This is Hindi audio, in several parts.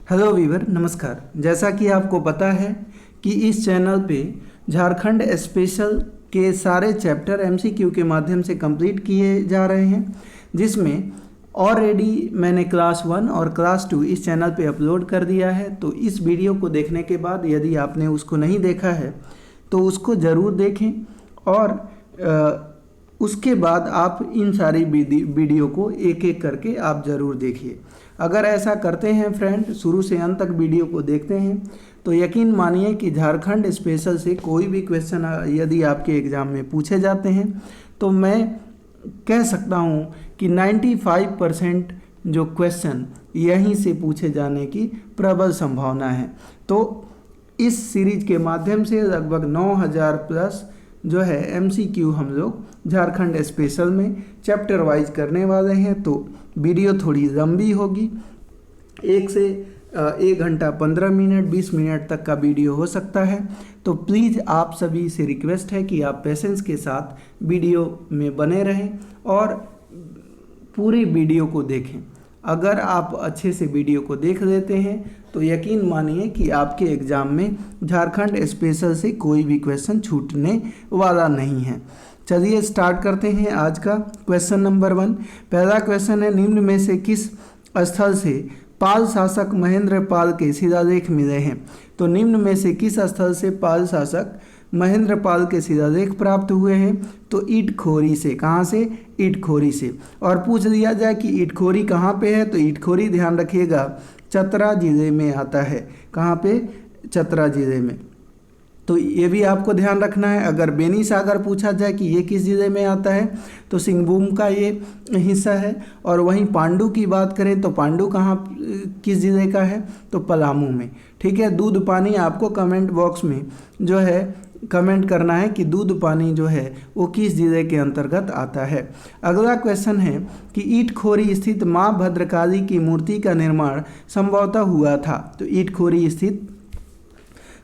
हेलो वीवर, नमस्कार। जैसा कि आपको पता है कि इस चैनल पे झारखंड स्पेशल के सारे चैप्टर एमसीक्यू के माध्यम से कंप्लीट किए जा रहे हैं, जिसमें ऑलरेडी मैंने क्लास 1 और क्लास 2 इस चैनल पे अपलोड कर दिया है। तो इस वीडियो को देखने के बाद यदि आपने उसको नहीं देखा है तो उसको ज़रूर देखें और उसके बाद आप इन सारी वीडियो को एक एक करके आप ज़रूर देखिए। अगर ऐसा करते हैं फ्रेंड, शुरू से अंत तक वीडियो को देखते हैं, तो यकीन मानिए कि झारखंड स्पेशल से कोई भी क्वेश्चन यदि आपके एग्ज़ाम में पूछे जाते हैं तो मैं कह सकता हूं कि 95% जो क्वेश्चन यहीं से पूछे जाने की प्रबल संभावना है। तो इस सीरीज के माध्यम से लगभग 9000 प्लस जो है एमसीक्यू हम लोग झारखंड स्पेशल में चैप्टर वाइज करने वाले हैं। तो वीडियो थोड़ी लंबी होगी, 1 घंटा 15 मिनट 20 मिनट तक का वीडियो हो सकता है। तो प्लीज़ आप सभी से रिक्वेस्ट है कि आप पेशेंस के साथ वीडियो में बने रहें और पूरी वीडियो को देखें। अगर आप अच्छे से वीडियो को देख लेते हैं तो यकीन मानिए कि आपके एग्ज़ाम में झारखंड स्पेशल से कोई भी क्वेश्चन छूटने वाला नहीं है। चलिए स्टार्ट करते हैं आज का क्वेश्चन नंबर 1। पहला क्वेश्चन है, निम्न में से किस स्थल से पाल शासक महेंद्र पाल के शिलालेख मिले हैं? तो निम्न में से किस स्थल से पाल शासक महेंद्र पाल के शिलालेख प्राप्त हुए हैं? तो ईटखोरी से। कहाँ से? ईटखोरी से। और पूछ लिया जाए कि ईटखोरी कहाँ पे है, तो ईटखोरी ध्यान रखिएगा चतरा जिले में आता है। कहाँ पे? चतरा जिले में। तो ये भी आपको ध्यान रखना है। अगर बेनी सागर पूछा जाए कि ये किस जिले में आता है तो सिंहभूम का ये हिस्सा है। और वहीं पांडु की बात करें तो पांडु कहाँ किस जिले का है? तो पलामू में। ठीक है। दूध पानी आपको कमेंट बॉक्स में जो है कमेंट करना है कि दूध पानी जो है वो किस जिले के अंतर्गत आता है। अगला क्वेश्चन है कि ईटखोरी स्थित माँ भद्रकाली की मूर्ति का निर्माण संभवतः हुआ था। तो ईटखोरी स्थित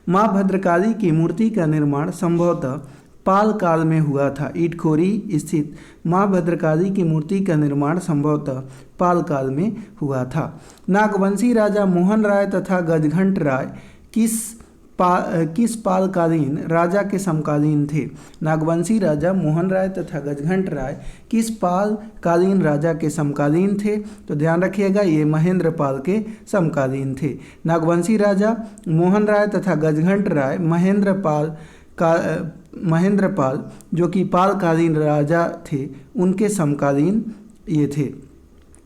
माँ भद्रकाली की मूर्ति का निर्माण संभवतः पाल काल में हुआ था। ईटखोरी स्थित माँ भद्रकाली की मूर्ति का निर्माण संभवतः पाल काल में हुआ था। नागवंशी राजा मोहन राय तथा गजघंट राय किस पालकालीन राजा के समकालीन थे? नागवंशी राजा मोहन राय तथा गजघंट राय किस पालकालीन राजा के समकालीन थे? तो ध्यान रखिएगा ये महेंद्र पाल के समकालीन थे। नागवंशी राजा मोहन राय तथा गजघंट राय महेंद्र पाल जो कि पालकालीन राजा थे उनके समकालीन ये थे।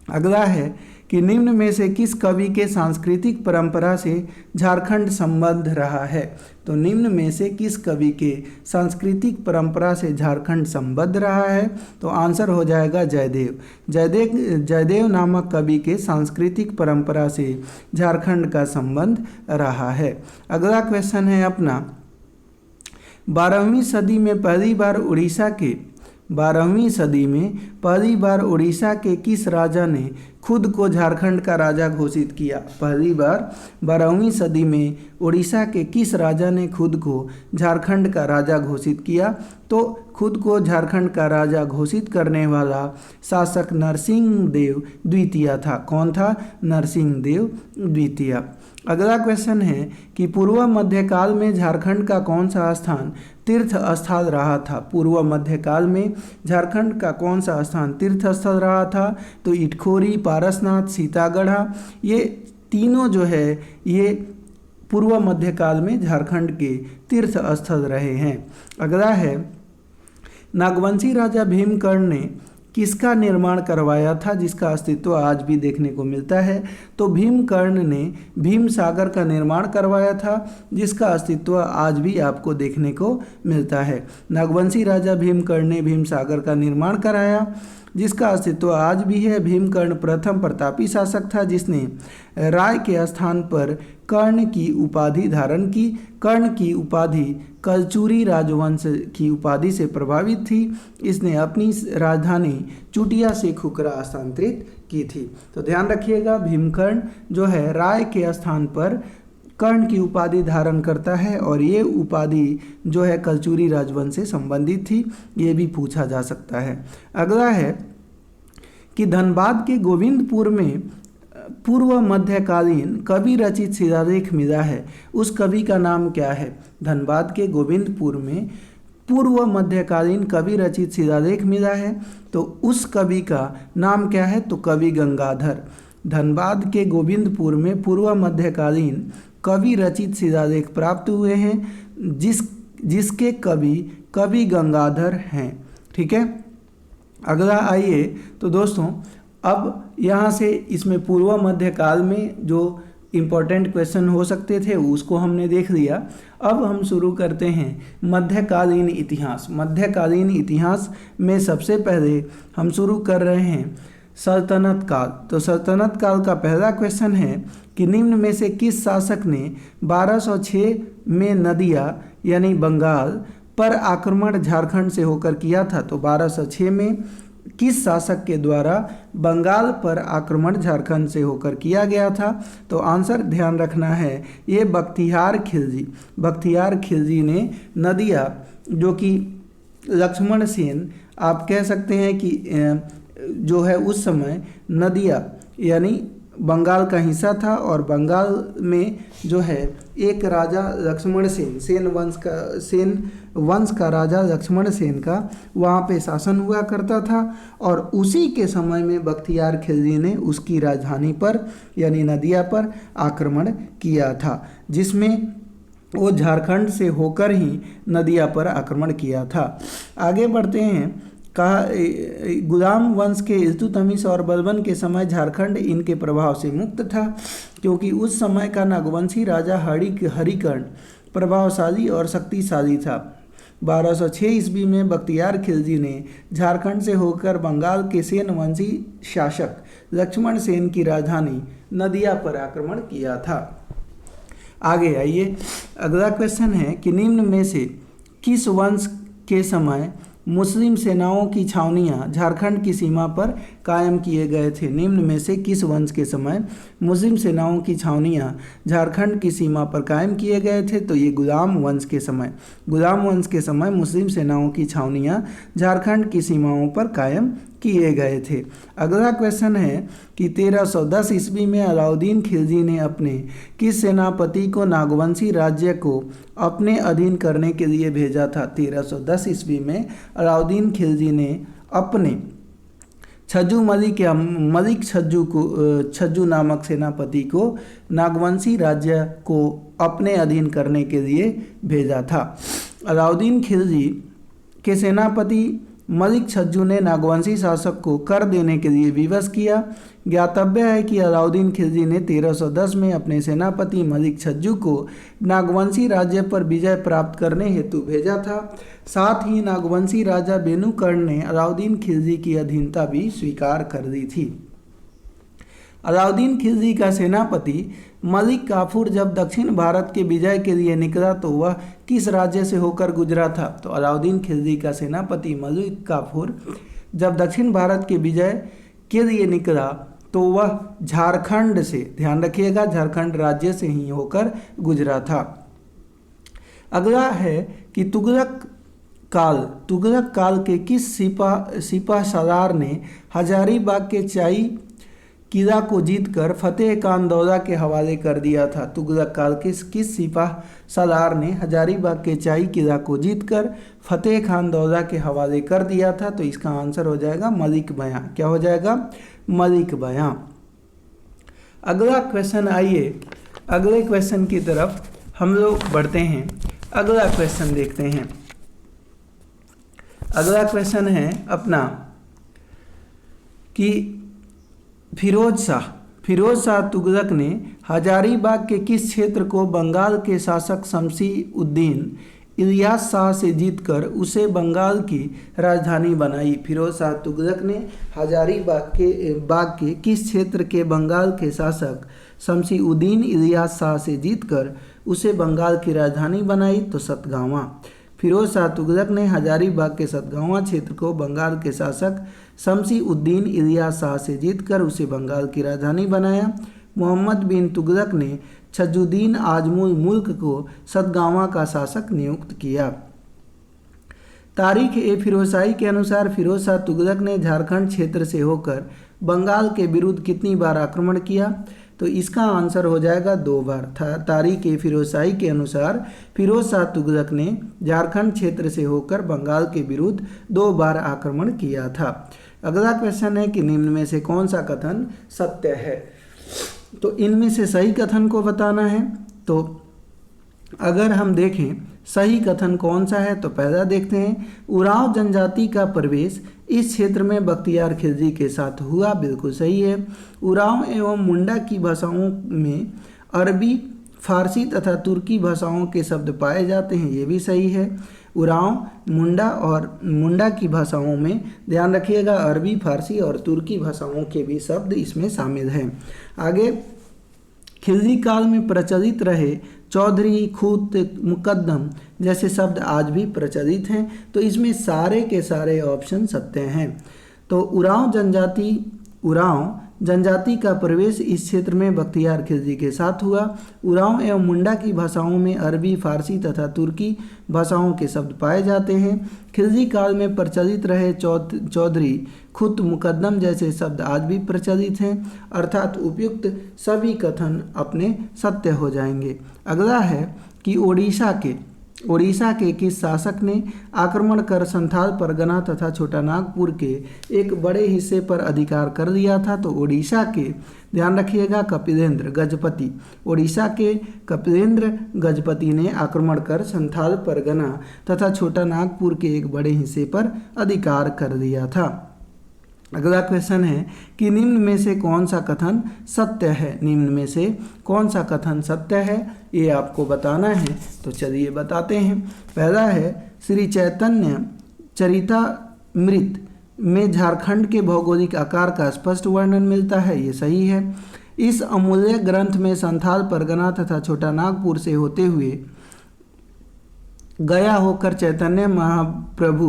अगला है कि निम्न में से किस कवि के सांस्कृतिक परंपरा से झारखंड संबद्ध रहा है? तो निम्न में से किस कवि के सांस्कृतिक परंपरा से झारखंड संबद्ध रहा है? तो आंसर हो जाएगा जयदेव। जयदेव नामक कवि के सांस्कृतिक परंपरा से झारखंड का संबंध रहा है। अगला क्वेश्चन है अपना, 12वीं सदी में पहली बार उड़ीसा के किस राजा ने खुद को झारखंड का राजा घोषित किया? पहली बार 12वीं सदी में उड़ीसा के किस राजा ने खुद को झारखंड का राजा घोषित किया? तो खुद को झारखंड का राजा घोषित करने वाला शासक नरसिंह देव द्वितीय था। कौन था? नरसिंह देव द्वितीय। अगला क्वेश्चन है कि पूर्व मध्यकाल में झारखंड का कौन सा स्थान तीर्थ स्थल रहा था? पूर्व मध्यकाल में झारखंड का कौन सा स्थान तीर्थ स्थल रहा था? तो ईटखोरी, पारसनाथ, सीतागढ़ा, ये तीनों जो है ये पूर्व मध्यकाल में झारखंड के तीर्थ स्थल रहे हैं। अगला है, नागवंशी राजा भीमकर्ण ने किसका निर्माण करवाया था जिसका अस्तित्व आज भी देखने को मिलता है? तो भीमकर्ण ने भीम सागर का निर्माण करवाया था जिसका अस्तित्व आज भी आपको देखने को मिलता है। नागवंशी राजा भीमकर्ण ने भीम सागर का निर्माण कराया जिसका अस्तित्व आज भी है। भीमकर्ण प्रथम प्रतापी शासक था जिसने राय के स्थान पर कर्ण की उपाधि धारण की। कर्ण की उपाधि कलचुरी राजवंश की उपाधि से प्रभावित थी। इसने अपनी राजधानी चुटिया से खुखरा स्थानांतरित की थी। तो ध्यान रखिएगा भीमकर्ण जो है राय के स्थान पर कर्ण की उपाधि धारण करता है और ये उपाधि जो है कलचुरी राजवंश से संबंधित थी। ये भी पूछा जा सकता है। अगला है कि धनबाद के गोविंदपुर में पूर्व मध्यकालीन कवि रचित शिलालेख मिला है, उस कवि का नाम क्या है? धनबाद के गोविंदपुर में पूर्व मध्यकालीन कवि रचित शिलालेख मिला है, तो उस कवि का नाम क्या है? तो कवि गंगाधर। धनबाद के गोविंदपुर में पूर्व मध्यकालीन कवि रचित शिलालेख प्राप्त हुए हैं, जिसके कवि गंगाधर हैं। ठीक है, अगला आइए। तो दोस्तों अब यहाँ से इसमें पूर्व मध्यकाल में जो इम्पोर्टेंट क्वेश्चन हो सकते थे उसको हमने देख लिया। अब हम शुरू करते हैं मध्यकालीन इतिहास। मध्यकालीन इतिहास में सबसे पहले हम शुरू कर रहे हैं सल्तनत काल। तो सल्तनत काल का पहला क्वेश्चन है कि निम्न में से किस शासक ने 1206 में नदिया यानी बंगाल पर आक्रमण झारखंड से होकर किया था? तो 1206 में किस शासक के द्वारा बंगाल पर आक्रमण झारखंड से होकर किया गया था? तो आंसर ध्यान रखना है, ये बख्तियार खिलजी। बख्तियार खिलजी ने नदिया, जो कि लक्ष्मण सेन आप कह सकते हैं कि जो है उस समय नदिया यानी बंगाल का हिस्सा था, और बंगाल में जो है एक राजा लक्ष्मण सेन, सेन वंश का राजा लक्ष्मण सेन का वहाँ पे शासन हुआ करता था, और उसी के समय में बख्तियार खिलजी ने उसकी राजधानी पर यानी नदिया पर आक्रमण किया था, जिसमें वो झारखंड से होकर ही नदिया पर आक्रमण किया था। आगे बढ़ते हैं। कहा गुलाम वंश के इल्तुतमिश और बलबन के समय झारखंड इनके प्रभाव से मुक्त था, क्योंकि उस समय का नागवंशी राजा हरिकर्ण प्रभावशाली और शक्तिशाली था। 1206 ईस्वी में बख्तियार खिलजी ने झारखंड से होकर बंगाल के सेन वंशी शासक लक्ष्मण सेन की राजधानी नदिया पर आक्रमण किया था। आगे आइए, अगला क्वेश्चन है कि निम्न में से किस वंश के समय मुस्लिम सेनाओं की छावनियां झारखंड की सीमा पर कायम किए गए थे? निम्न में से किस वंश के समय मुस्लिम सेनाओं की छावनियां झारखंड की सीमा पर कायम किए गए थे? तो ये गुलाम वंश के समय, गुलाम वंश के समय मुस्लिम सेनाओं की छावनियां झारखंड की सीमाओं पर कायम किए गए थे। अगला क्वेश्चन है कि 1310 ईस्वी में अलाउद्दीन खिलजी ने अपने किस सेनापति को नागवंशी राज्य को अपने अधीन करने के लिए भेजा था? 1310 ईस्वी में अलाउद्दीन खिलजी ने अपने छज्जू मलिक या मलिक छज्जू नामक सेनापति को नागवंशी राज्य को अपने अधीन करने के लिए भेजा था। अलाउद्दीन खिलजी के सेनापति मलिक छज्जू ने नागवंशी शासक को कर देने के लिए विवश किया। ज्ञातव्य है कि अलाउद्दीन खिलजी ने 1310 में अपने सेनापति मलिक छज्जू को नागवंशी राज्य पर विजय प्राप्त करने हेतु भेजा था। साथ ही नागवंशी राजा बेनुकर्ण ने अलाउद्दीन खिलजी की अधीनता भी स्वीकार कर दी थी। अलाउद्दीन खिलजी का सेनापति मलिक काफूर जब दक्षिण भारत के विजय के लिए निकला तो वह किस राज्य से होकर गुजरा था? तो अलाउद्दीन खिलजी का सेनापति मलिक काफूर जब दक्षिण भारत के विजय के लिए निकला तो वह झारखंड से, ध्यान रखिएगा, झारखंड राज्य से ही होकर गुजरा था। अगला है कि तुगलक काल के किस सिपा सालार ने हजारीबाग के चाई किला को जीतकर फतेह खान दौला के हवाले कर दिया था? तुगलक काल के किस सिपा सालार ने हजारीबाग के चाई किला को जीतकर फतेह खान दौला के हवाले कर दिया था? तो इसका आंसर हो जाएगा मलिक बयां। क्या हो जाएगा? मलिक बयां। अगला क्वेश्चन, आइए अगले क्वेश्चन की तरफ हम लोग बढ़ते हैं। अगला क्वेश्चन देखते हैं। अगला क्वेश्चन है अपना कि फिरोज शाह तुगलक ने हजारीबाग के किस क्षेत्र को बंगाल के शासक शमसी उद्दीन इलियास शाह से जीतकर उसे बंगाल की राजधानी बनाई? फिरोज शाह तुगलक ने हजारीबाग के किस क्षेत्र के बंगाल के शासक शमसी उद्दीन इलियास शाह से जीतकर उसे बंगाल की राजधानी बनाई? तो सतगावा। फिरोज शाह तुगलक ने हजारीबाग के सतगावा क्षेत्र को बंगाल के शासक शमसी उद्दीन इलियास शाह से जीतकर उसे बंगाल की राजधानी बनाया। मोहम्मद बिन तुगलक ने छज्जुद्दीन आजमुल मुल्क को सतगावा का शासक नियुक्त किया। तारीख ए फिरोजशाही के अनुसार फिरोज शाह तुगलक ने झारखंड क्षेत्र से होकर बंगाल के विरुद्ध कितनी बार आक्रमण किया? तो इसका आंसर हो जाएगा 2 बार। तारीख फिरोज शाही के अनुसार फिरोज शाह तुगलक ने झारखंड क्षेत्र से होकर बंगाल के विरुद्ध 2 बार आक्रमण किया था। अगला क्वेश्चन है कि निम्न में से कौन सा कथन सत्य है? तो इनमें से सही कथन को बताना है। तो अगर हम देखें सही कथन कौन सा है, तो पहला देखते हैं, उरांव जनजाति का प्रवेश इस क्षेत्र में बख्तियार खिलजी के साथ हुआ। बिल्कुल सही है। उरांव एवं मुंडा की भाषाओं में अरबी, फारसी तथा तुर्की भाषाओं के शब्द पाए जाते हैं, ये भी सही है। उरांव, मुंडा और मुंडा की भाषाओं में ध्यान रखिएगा अरबी, फारसी और तुर्की भाषाओं के भी शब्द इसमें शामिल हैं। आगे, खिलजी काल में प्रचलित रहे चौधरी, खूत, मुकद्दम जैसे शब्द आज भी प्रचलित हैं। तो इसमें सारे के सारे ऑप्शन सत्य हैं। तो उरांव जनजाति का प्रवेश इस क्षेत्र में बख्तियार खिलजी के साथ हुआ। उरांव एवं मुंडा की भाषाओं में अरबी, फारसी तथा तुर्की भाषाओं के शब्द पाए जाते हैं। खिलजी काल में प्रचलित रहे चौधरी, खुत, मुकद्दम जैसे शब्द आज भी प्रचलित हैं, अर्थात उपयुक्त सभी कथन अपने सत्य हो जाएंगे। अगला है कि ओडिशा के किस शासक ने आक्रमण कर संथाल परगना तथा छोटा नागपुर के एक बड़े हिस्से पर अधिकार कर लिया था? तो ओडिशा के, ध्यान रखिएगा, कपिलेंद्र गजपति। ओडिशा के कपिलेंद्र गजपति ने आक्रमण कर संथाल परगना तथा छोटा नागपुर के एक बड़े हिस्से पर अधिकार कर लिया था। अगला क्वेश्चन है कि निम्न में से कौन सा कथन सत्य है? निम्न में से कौन सा कथन सत्य है, ये आपको बताना है। तो चलिए बताते हैं। पहला है, श्री चैतन्य चरितामृत में झारखंड के भौगोलिक आकार का स्पष्ट वर्णन मिलता है, ये सही है। इस अमूल्य ग्रंथ में संथाल परगना तथा छोटा नागपुर से होते हुए गया होकर चैतन्य महाप्रभु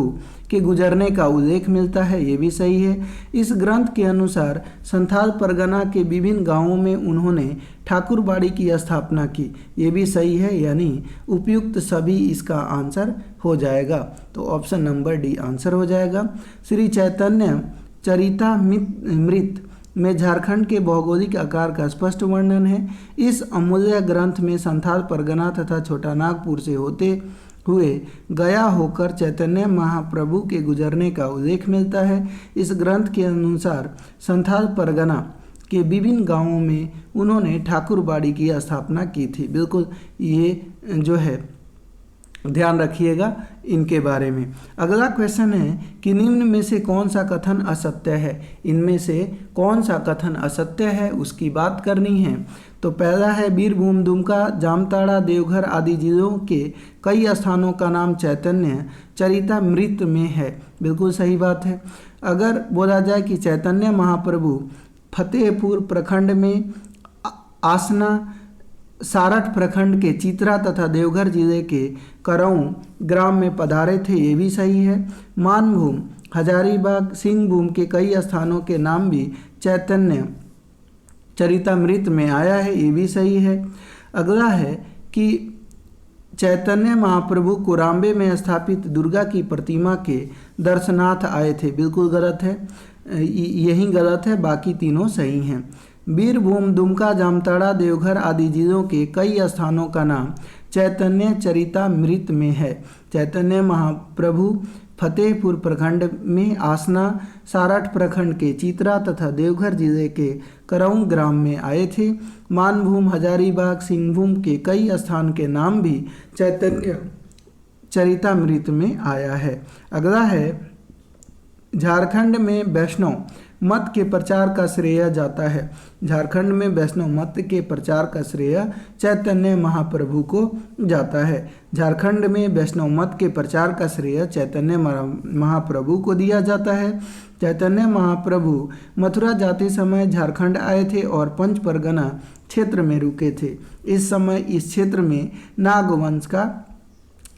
के गुजरने का उल्लेख मिलता है, ये भी सही है। इस ग्रंथ के अनुसार संथाल परगना के विभिन्न गांवों में उन्होंने ठाकुरबाड़ी की स्थापना की, ये भी सही है, यानी उपयुक्त सभी इसका आंसर हो जाएगा। तो ऑप्शन नंबर डी आंसर हो जाएगा। श्री चैतन्य चरितामृत में झारखंड के भौगोलिक आकार का स्पष्ट वर्णन है। इस अमूल्य ग्रंथ में संथाल परगना तथा छोटा नागपुर से होते हुए गया होकर चैतन्य महाप्रभु के गुजरने का उल्लेख मिलता है। इस ग्रंथ के अनुसार संथाल परगना के विभिन्न गांवों में उन्होंने ठाकुरबाड़ी की स्थापना की थी। बिल्कुल, ये जो है ध्यान रखिएगा इनके बारे में। अगला क्वेश्चन है कि निम्न में से कौन सा कथन असत्य है? इनमें से कौन सा कथन असत्य है उसकी बात करनी है। तो पहला है, बीरभूम, दुमका, जामताड़ा, देवघर आदि जिलों के कई स्थानों का नाम चैतन्य चरितामृत में है, बिल्कुल सही बात है। अगर बोला जाए कि चैतन्य महाप्रभु फतेहपुर प्रखंड में आसना, सारठ प्रखंड के चित्रा तथा देवघर जिले के करऊ ग्राम में पधारे थे, ये भी सही है। मानभूम, हजारीबाग, सिंहभूम के कई स्थानों के नाम भी चैतन्य चरितामृत में आया है, ये भी सही है। अगला है कि चैतन्य महाप्रभु कोराम्बे में स्थापित दुर्गा की प्रतिमा के दर्शनार्थ आए थे, बिल्कुल गलत है, यही गलत है, बाकी तीनों सही हैं। बीरभूम, दुमका, जामताड़ा, देवघर आदि जिलों के कई स्थानों का नाम चैतन्य चरितामृत में है। चैतन्य महाप्रभु फतेहपुर प्रखंड में आसना, सारठ प्रखंड के चित्रा तथा देवघर जिले के करऊ ग्राम में आए थे। मानभूम, हजारीबाग, सिंहभूम के कई स्थान के नाम भी चैतन्य चरितामृत में आया है। अगला है, झारखंड में वैष्णव मत के प्रचार का श्रेय जाता है। झारखंड में वैष्णव मत के प्रचार का श्रेय चैतन्य महाप्रभु को जाता है। झारखंड में वैष्णव मत के प्रचार का श्रेय चैतन्य महाप्रभु को दिया जाता है। चैतन्य महाप्रभु मथुरा जाते समय झारखंड आए थे और पंच परगना क्षेत्र में रुके थे। इस समय इस क्षेत्र में नागवंश का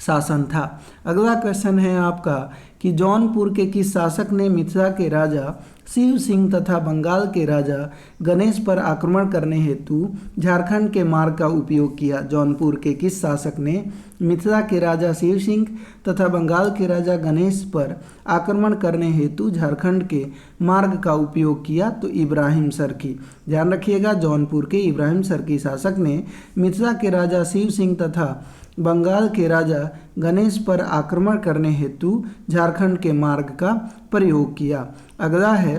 शासन था। अगला क्वेश्चन है आपका कि जौनपुर के किस शासक ने मिथिला के राजा शिव सिंह तथा बंगाल के राजा गणेश पर आक्रमण करने हेतु झारखंड के मार्ग का उपयोग किया? जौनपुर के किस शासक ने मिथिला के राजा शिव सिंह तथा बंगाल के राजा गणेश पर आक्रमण करने हेतु झारखंड के मार्ग का उपयोग किया? तो इब्राहिम सरकी। ध्यान रखिएगा, जौनपुर के इब्राहिम सरकी शासक ने मिथिला के राजा शिव सिंह तथा बंगाल के राजा गणेश पर आक्रमण करने हेतु झारखंड के मार्ग का प्रयोग किया। अगला है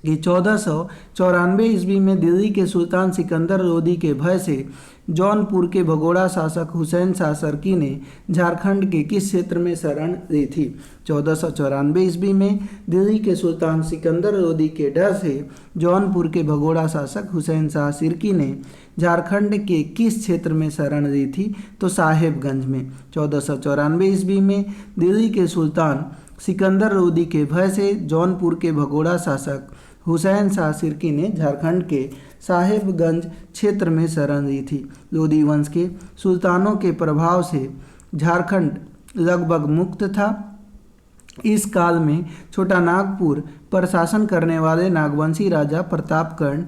कि 1494 ईस्वी में दिल्ली के सुल्तान सिकंदर लोदी के भय से जौनपुर के भगोड़ा शासक हुसैन शाह सरकी ने झारखंड के किस क्षेत्र में शरण ली थी? 1494 ईस्वी में दिल्ली के सुल्तान सिकंदर लोदी के डर से जौनपुर के भगोड़ा शासक हुसैन शाह सिरकी ने झारखंड के किस क्षेत्र में शरण ली थी? तो साहेबगंज में। 1494 ईस्वी में दिल्ली के सुल्तान सिकंदर लोदी के भय से जौनपुर के भगोड़ा शासक हुसैन शाह सिरकी ने झारखंड के साहेबगंज क्षेत्र में शरण ली थी। लोदी वंश के सुल्तानों के प्रभाव से झारखंड लगभग मुक्त था। इस काल में छोटा नागपुर पर शासन करने वाले नागवंशी राजा प्रतापकर्ण,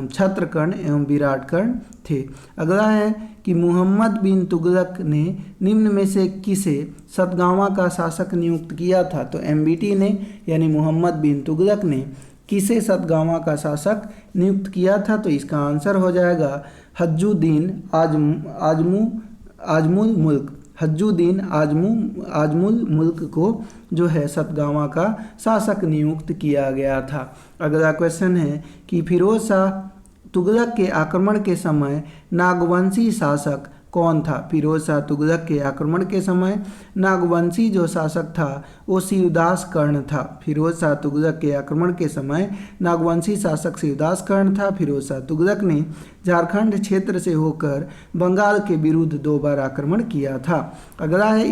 छत्रकर्ण एवं विराटकर्ण थे। अगला है कि मुहम्मद बिन तुगलक ने निम्न में से किसे सतगांवा का शासक नियुक्त किया था? तो एमबीटी ने यानी मुहम्मद बिन तुगलक ने किसे सतगांवा का शासक नियुक्त किया था? तो इसका आंसर हो जाएगा हज्जुद्दीन आजमुल मुल्क। हज्जुद्दीन आजमुल मुल्क को जो है सतगांवा का शासक नियुक्त किया गया था। अगला क्वेश्चन है कि फिरोज शाह तुगलक के आक्रमण के समय नागवंशी शासक कौन था? फिरोज शाह तुगलक के आक्रमण के समय नागवंशी जो शासक था वो शिवदास कर्ण था। फिरोज शाह तुगलक के आक्रमण के समय नागवंशी शासक शिवदास कर्ण था। फिरोज शाह तुगलक ने झारखंड क्षेत्र से होकर बंगाल के विरुद्ध 2 बार आक्रमण किया था। अगला है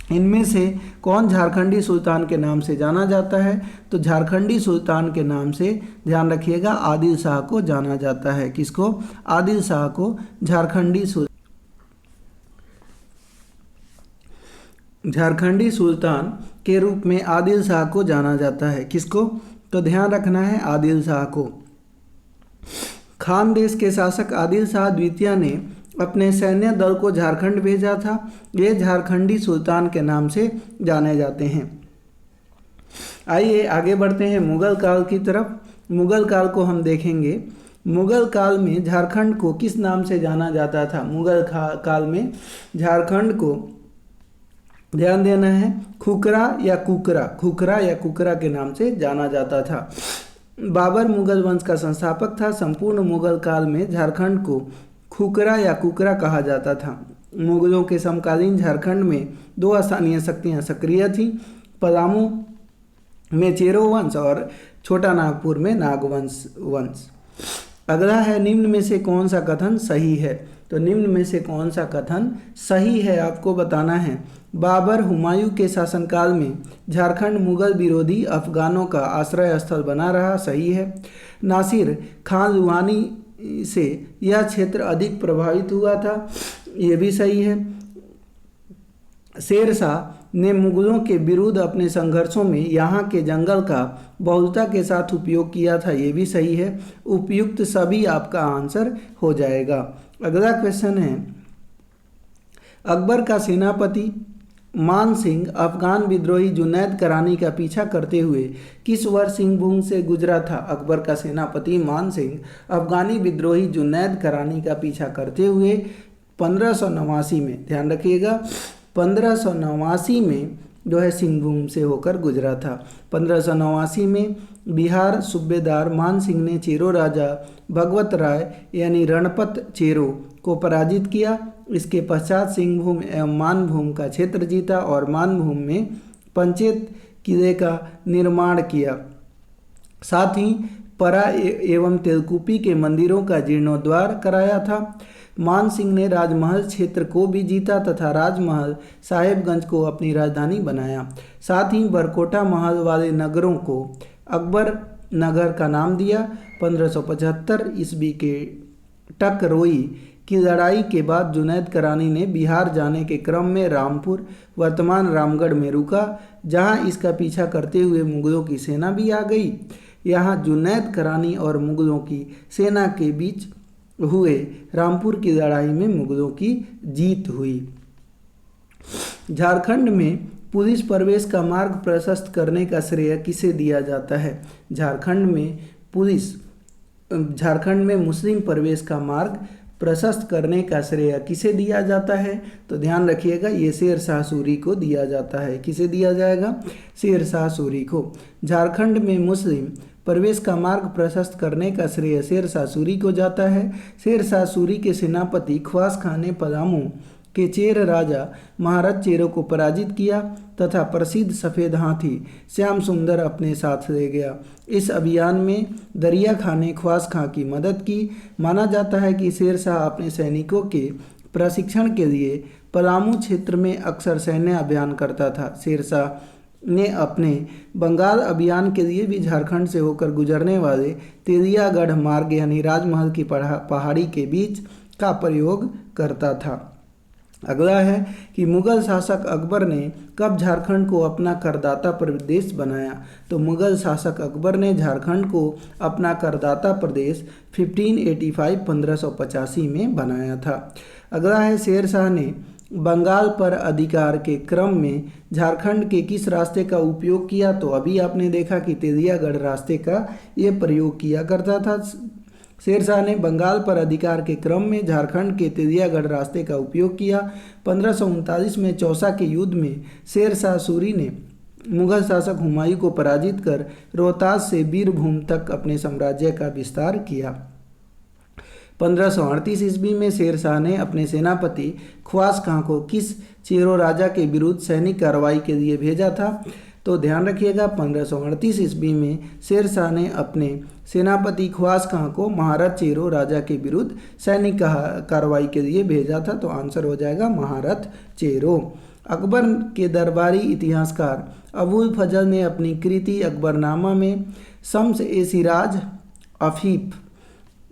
इनमें से कौन झारखंडी सुल्तान के नाम से जाना जाता है? तो झारखंडी सुल्तान के नाम से ध्यान रखिएगा आदिल शाह को जाना जाता है। किसको? आदिल शाह को झारखंडी सुल्तान के रूप में आदिल शाह को जाना जाता है। किसको? तो ध्यान रखना है आदिल शाह को। खान देश के शासक आदिल शाह द्वितीय ने अपने सैन्य दल को झारखंड भेजा था। ये झारखंडी सुल्तान के नाम से जाने जाते हैं। आइए आगे बढ़ते हैं मुगल काल की तरफ। मुगल काल को हम देखेंगे। मुगल काल में झारखंड को किस नाम से जाना जाता था? मुगल काल में झारखंड को ध्यान देना है खुखरा या कुकरा के नाम से जाना जाता था। बाबर मुगल वंश का संस्थापक था। संपूर्ण मुगल काल में झारखंड को खुखरा या कुकरा कहा जाता था। मुगलों के समकालीन झारखंड में 2 स्थानीय शक्तियां सक्रिय थीं। पलामू में चेरो वंश और छोटा नागपुर में नागवंश वंश। अगला है निम्न में से कौन सा कथन सही है? तो निम्न में से कौन सा कथन सही है आपको बताना है। बाबर हुमायूं के शासनकाल में झारखंड मुगल विरोधी अफगानों का आश्रय स्थल बना रहा। सही है। नासिर खान लुआनी से यह क्षेत्र अधिक प्रभावित हुआ था। ये भी सही है। शेर शाह ने मुगलों के विरुद्ध अपने संघर्षों में यहाँ के जंगल का बहुलता के साथ उपयोग किया था। ये भी सही है। उपयुक्त सभी आपका आंसर हो जाएगा। अगला क्वेश्चन है अकबर का सेनापति मान सिंह अफगान विद्रोही जुनैद करानी का पीछा करते हुए किस वर्ष सिंहभूम से गुजरा था? अकबर का सेनापति मान सिंह अफगानी विद्रोही जुनैद करानी का पीछा करते हुए 1589 में, ध्यान रखिएगा 1589 में जो है सिंहभूम से होकर गुजरा था। 1589 में बिहार सूबेदार मान सिंह ने चेरो राजा भगवत राय यानी रणपत चेरो को पराजित किया। इसके पश्चात सिंहभूम एवं मानभूम का क्षेत्र जीता और मानभूम में पंचेत किले का निर्माण किया। साथ ही परा एवं तेलकुपी के मंदिरों का जीर्णोद्धार कराया था। मान सिंह ने राजमहल क्षेत्र को भी जीता तथा राजमहल साहेबगंज को अपनी राजधानी बनाया। साथ ही बरकोटा महल वाले नगरों को अकबर नगर का नाम दिया। 1575 ईस्वी के टकरोई की लड़ाई के बाद जुनैद करानी ने बिहार जाने के क्रम में रामपुर, वर्तमान रामगढ़ में रुका, जहां इसका पीछा करते हुए मुगलों की सेना भी आ गई। यहाँ जुनैद करानी और मुगलों की सेना के बीच हुए रामपुर की लड़ाई में मुगलों की जीत हुई। झारखंड में पुलिस प्रवेश का मार्ग प्रशस्त करने का श्रेय किसे दिया जाता है? झारखंड में मुस्लिम प्रवेश का मार्ग प्रशस्त करने का श्रेय किसे दिया जाता है? तो ध्यान रखिएगा, ये शेर शाह सूरी को दिया जाता है। किसे दिया जाएगा? शेर शाह सूरी को। झारखंड में मुस्लिम प्रवेश का मार्ग प्रशस्त करने का श्रेय शेर शाह सूरी को जाता है। शेर शाह सूरी के सेनापति ख्वास खां ने पलामू के चेर राजा महाराज चेरो को पराजित किया तथा प्रसिद्ध सफ़ेद हाथी श्याम सुंदर अपने साथ ले गया। इस अभियान में दरिया खां ने ख्वास खां की मदद की। माना जाता है कि शेर शाह अपने सैनिकों के प्रशिक्षण के लिए पलामू क्षेत्र में अक्सर सैन्य अभियान करता था। शेर शाह ने अपने बंगाल अभियान के लिए भी झारखंड से होकर गुजरने वाले तेलियागढ़ मार्ग यानी राजमहल की पहाड़ी के बीच का प्रयोग करता था। अगला है कि मुगल शासक अकबर ने कब झारखंड को अपना करदाता प्रदेश बनाया? तो मुगल शासक अकबर ने झारखंड को अपना करदाता प्रदेश 1585 में बनाया था। अगला है शेर शाह ने बंगाल पर अधिकार के क्रम में झारखंड के किस रास्ते का उपयोग किया? तो अभी आपने देखा कि तेलियागढ़ रास्ते का ये प्रयोग किया करता था। शेर शाह ने बंगाल पर अधिकार के क्रम में झारखंड के तेलियागढ़ रास्ते का उपयोग किया। 1539 में चौसा के युद्ध में शेर शाह सूरी ने मुगल शासक हुमायूं को पराजित कर रोहतास से बीरभूम तक अपने साम्राज्य का विस्तार किया। 1538 ईस्वी में शेर शाह ने अपने सेनापति ख्वास खां को किस चेरो राजा के विरुद्ध सैनिक कार्रवाई के लिए भेजा था? तो ध्यान रखिएगा, 1538 ईस्वी में शेर शाह ने अपने सेनापति ख्वास खां को महाराज चेरो राजा के विरुद्ध सैनिक कार्रवाई के लिए भेजा था। तो आंसर हो जाएगा महारथ चेरो। अकबर के दरबारी इतिहासकार अबुल फजल ने अपनी कृति अकबरनामा में शम्स ए सिराज अफीफ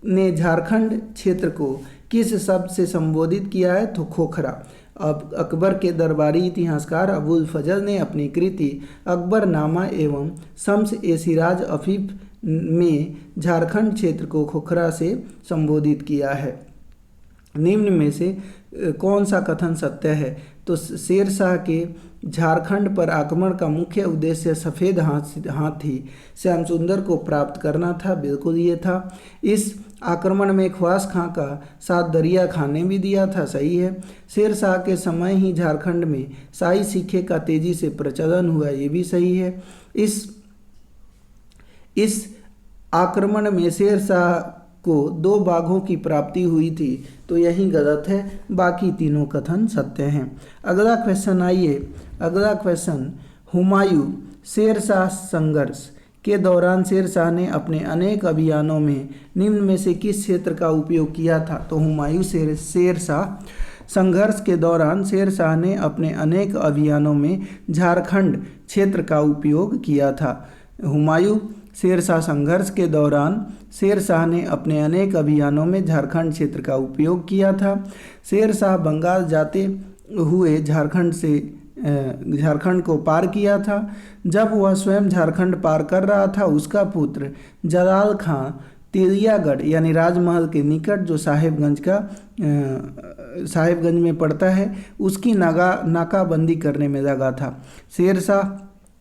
ने झारखंड क्षेत्र को किस शब्द से संबोधित किया है? तो खोखरा। अब अकबर के दरबारी इतिहासकार अबुल फजल ने अपनी कृति अकबरनामा एवं शम्स ए सिराज अफीफ में झारखंड क्षेत्र को खोखरा से संबोधित किया है। निम्न में से कौन सा कथन सत्य है? तो शेर शाह के झारखंड पर आक्रमण का मुख्य उद्देश्य सफ़ेद हाथी श्याम सुंदर को प्राप्त करना था। बिल्कुल ये था। इस आक्रमण में ख्वास खां का साथ दरिया खां ने भी दिया था। सही है। शेर शाह के समय ही झारखंड में शाही सिक्के का तेजी से प्रचलन हुआ। ये भी सही है। इस आक्रमण में शेर शाह को 2 बाघों की प्राप्ति हुई थी। तो यही गलत है, बाकी तीनों कथन सत्य हैं। अगला क्वेश्चन आइए। अगला क्वेश्चन, हुमायूं शेर शाह संघर्ष के दौरान शेर शाह ने अपने अनेक अभियानों में निम्न में से किस क्षेत्र का उपयोग किया था? तो हुमायूं शेर शाह संघर्ष के दौरान शेर शाह ने अपने अनेक अभियानों में झारखंड क्षेत्र का उपयोग किया था। हुमायूं शेर शाह संघर्ष के दौरान शेर शाह ने अपने अनेक अभियानों में झारखंड क्षेत्र का उपयोग किया था। शेर शाह बंगाल जाते हुए झारखंड को पार किया था। जब वह स्वयं झारखंड पार कर रहा था, उसका पुत्र जलाल खां तेलियागढ़ यानी राजमहल के निकट जो साहिबगंज में पड़ता है, उसकी नाकाबंदी करने में लगा था। शेर शाह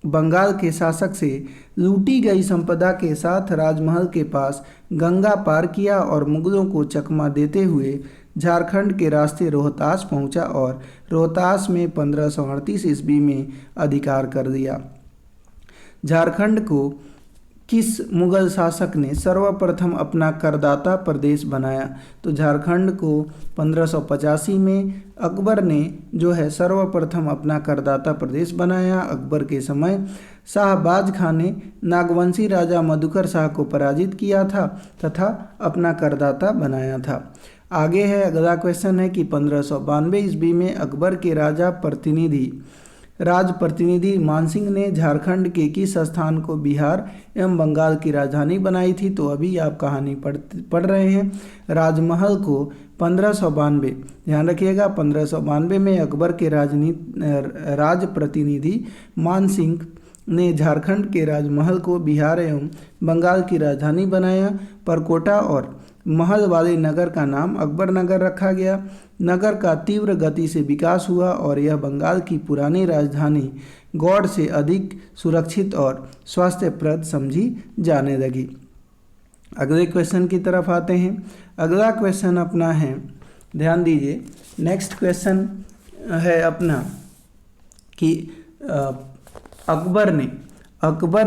बंगाल के शासक से लूटी गई संपदा के साथ राजमहल के पास गंगा पार किया और मुगलों को चकमा देते हुए झारखंड के रास्ते रोहतास पहुंचा और रोहतास में 1538 ईस्वी में अधिकार कर दिया। झारखंड को किस मुगल शासक ने सर्वप्रथम अपना करदाता प्रदेश बनाया? तो झारखंड को 1585 में अकबर ने जो है सर्वप्रथम अपना करदाता प्रदेश बनाया। अकबर के समय शाहबाज खां ने नागवंशी राजा मधुकर शाह को पराजित किया था तथा अपना करदाता बनाया था। आगे है, अगला क्वेश्चन है कि 1592 ईस्वी में अकबर के राजा प्रतिनिधि राज प्रतिनिधि मानसिंह ने झारखंड के किस स्थान को बिहार एवं बंगाल की राजधानी बनाई थी? तो अभी आप कहानी पढ़ रहे हैं। राजमहल को 1592, ध्यान रखिएगा, 1592 में अकबर के राज प्रतिनिधि मानसिंह ने झारखंड के राजमहल को बिहार एवं बंगाल की राजधानी बनाया। परकोटा और महल वाले नगर का नाम अकबर नगर रखा गया। नगर का तीव्र गति से विकास हुआ और यह बंगाल की पुरानी राजधानी गौड़ से अधिक सुरक्षित और स्वास्थ्यप्रद समझी जाने लगी। अगले क्वेश्चन की तरफ आते हैं। अगला क्वेश्चन अपना है, ध्यान दीजिए, नेक्स्ट क्वेश्चन है अपना कि अकबर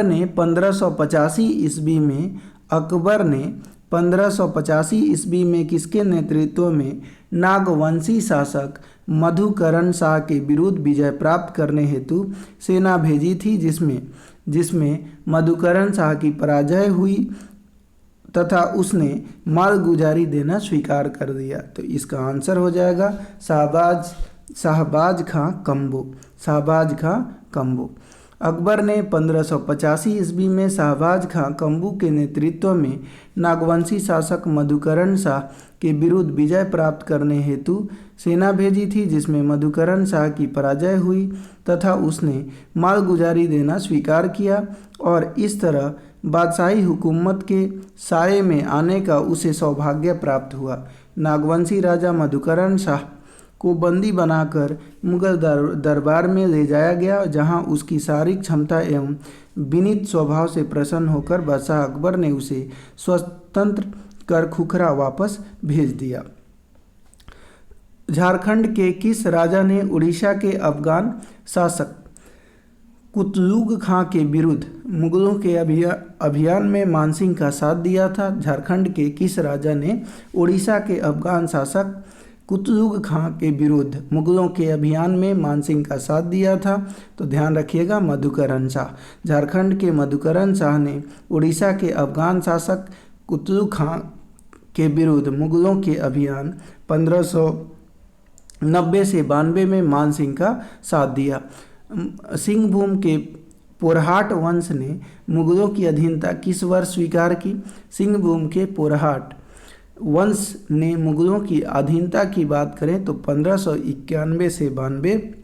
ने 1585 ईस्वी में किसके नेतृत्व में नागवंशी शासक मधुकरण शाह के विरुद्ध विजय प्राप्त करने हेतु सेना भेजी थी, जिसमें मधुकरण शाह की पराजय हुई तथा उसने मालगुजारी देना स्वीकार कर दिया? तो इसका आंसर हो जाएगा शाहबाज खां कम्बो। अकबर ने 1585 ईस्वी में शाहबाज खां कम्बू के नेतृत्व में नागवंशी शासक मधुकरण शाह के विरुद्ध विजय प्राप्त करने हेतु सेना भेजी थी, जिसमें मधुकरण शाह की पराजय हुई तथा उसने मालगुजारी देना स्वीकार किया और इस तरह बादशाही हुकूमत के साये में आने का उसे सौभाग्य प्राप्त हुआ। नागवंशी राजा मधुकरण शाह को बंदी बनाकर मुगल दरबार में ले जाया गया, जहां उसकी शारीरिक क्षमता एवं विनीत स्वभाव से प्रसन्न होकर बादशाह अकबर ने उसे स्वतंत्र कर खुखरा वापस भेज दिया। झारखंड के किस राजा ने उड़ीसा के अफगान शासक कुतलुग खां के विरुद्ध मुगलों के अभियान में मानसिंह का साथ दिया था? झारखंड के किस राजा ने उड़ीसा के अफगान शासक कुतलुग खां के विरुद्ध मुगलों के अभियान में मानसिंह का साथ दिया था? तो ध्यान रखिएगा, मधुकरण शाह। झारखंड के मधुकरण शाह ने उड़ीसा के अफगान शासक कुतलुग खां के विरुद्ध मुगलों के अभियान 1590 से 92 में मानसिंह का साथ दिया। सिंहभूम के पोरहाट वंश ने मुगलों की अधीनता किस वर्ष स्वीकार की? सिंहभूम के पोरहाट वंश ने मुगलों की अधीनता की बात करें तो 1591 से 92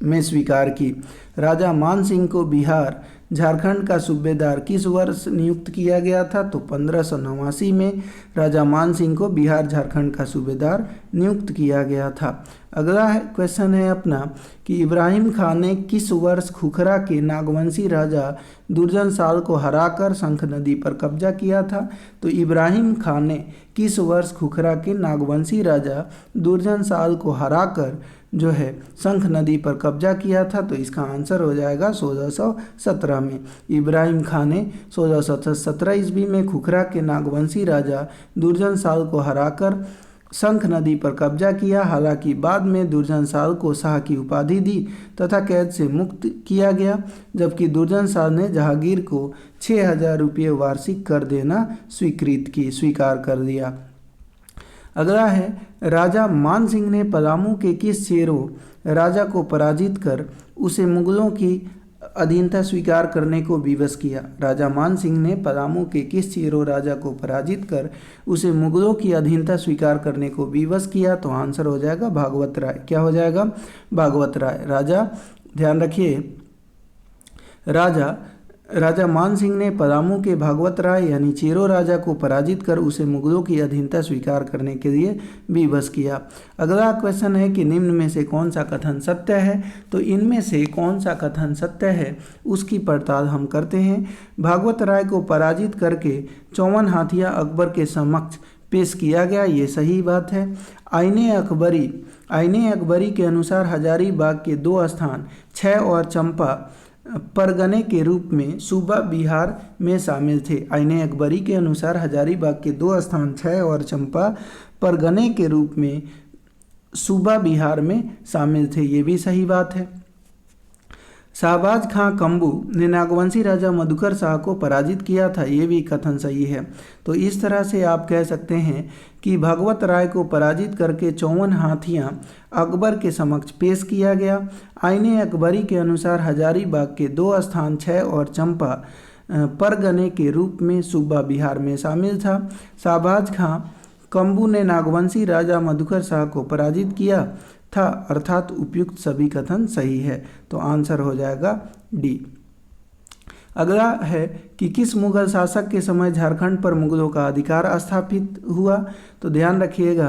में स्वीकार की। राजा मानसिंह को बिहार झारखंड का सूबेदार किस वर्ष नियुक्त किया गया था? तो 1589 में राजा मानसिंह को बिहार झारखंड का सूबेदार नियुक्त किया गया था। अगला क्वेश्चन है अपना कि इब्राहिम खान ने किस वर्ष खुखरा के नागवंशी राजा दुर्जन साल को हराकर शंख नदी पर कब्जा किया था? तो इब्राहिम खान ने किस वर्ष खुखरा के नागवंशी राजा दुर्जन साल को हराकर जो है शंख नदी पर कब्जा किया था? तो इसका आंसर हो जाएगा 1617 में। इब्राहिम खान ने 1617 ईस्वी में खुखरा के नागवंशी राजा दुर्जन साल को हराकर शंख नदी पर कब्जा किया। हालांकि बाद में दुर्जन साल को शाह की उपाधि दी तथा कैद से मुक्त किया गया, जबकि दुर्जन साल ने जहांगीर को 6000 रुपये वार्षिक कर देना स्वीकार कर दिया। अगला है, राजा मानसिंह ने पलामू के किस चेरो राजा को पराजित कर उसे मुगलों की अधीनता स्वीकार करने को विवश किया? राजा मानसिंह ने पलामू के किस चेरो राजा को पराजित कर उसे मुगलों की अधीनता स्वीकार करने को विवश किया? तो आंसर हो जाएगा भागवत राय। क्या हो जाएगा? भागवत राय। राजा, ध्यान रखिए, राजा मानसिंह ने पलामू के भागवत राय यानी चेरो राजा को पराजित कर उसे मुगलों की अधीनता स्वीकार करने के लिए विवश किया। अगला क्वेश्चन है कि निम्न में से कौन सा कथन सत्य है? तो इनमें से कौन सा कथन सत्य है उसकी पड़ताल हम करते हैं। भागवत राय को पराजित करके 54 हाथिया अकबर के समक्ष पेश किया गया, ये सही बात है। आईने अकबरी के अनुसार हजारीबाग के 2 स्थान 6 और चंपा परगने के रूप में सूबा बिहार में शामिल थे। आईने अकबरी के अनुसार हजारीबाग के 2 स्थान 6 और चंपा परगने के रूप में सूबा बिहार में शामिल थे, ये भी सही बात है। शाहबाज खां कंबू ने नागवंशी राजा मधुकर शाह को पराजित किया था, ये भी कथन सही है। तो इस तरह से आप कह सकते हैं कि भगवत राय को पराजित करके 54 हाथियां अकबर के समक्ष पेश किया गया। आईने अकबरी के अनुसार हजारीबाग के 2 स्थान 6 और चंपा परगने के रूप में सूबा बिहार में शामिल था। शाहबाज खां कंबू ने नागवंशी राजा मधुकर शाह को पराजित किया था, अर्थात उपयुक्त सभी कथन सही है। तो आंसर हो जाएगा डी। अगला है कि किस मुगल शासक के समय झारखंड पर मुगलों का अधिकार स्थापित हुआ। तो ध्यान रखिएगा,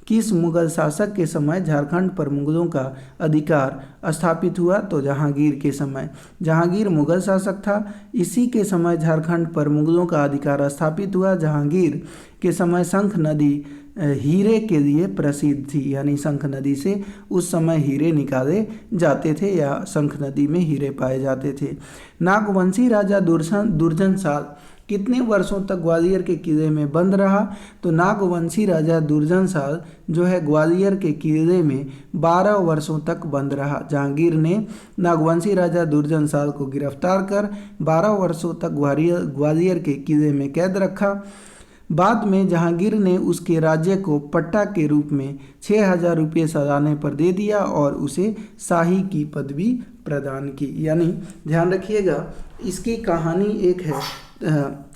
किस मुगल शासक के समय झारखंड पर मुगलों का अधिकार स्थापित हुआ। तो जहांगीर के समय, जहांगीर मुगल शासक था, इसी के समय झारखंड पर मुगलों का अधिकार स्थापित हुआ। जहांगीर के समय शंख नदी हीरे के लिए प्रसिद्ध थी, यानी शंख नदी से उस समय हीरे निकाले जाते थे या शंख नदी में हीरे पाए जाते थे। नागवंशी राजा दुर्जन साल कितने वर्षों तक ग्वालियर के किले में बंद रहा। तो नागवंशी राजा दुर्जन साल जो है ग्वालियर के किले में 12 वर्षों तक बंद रहा। जहांगीर ने नागवंशी राजा दुर्जन साल को गिरफ्तार कर 12 वर्षों तक ग्वालियर के किले में कैद रखा। बाद में जहांगीर ने उसके राज्य को पट्टा के रूप में 6000 रुपये सालाने पर दे दिया और उसे शाही की पदवी प्रदान की। यानी ध्यान रखिएगा, इसकी कहानी एक है।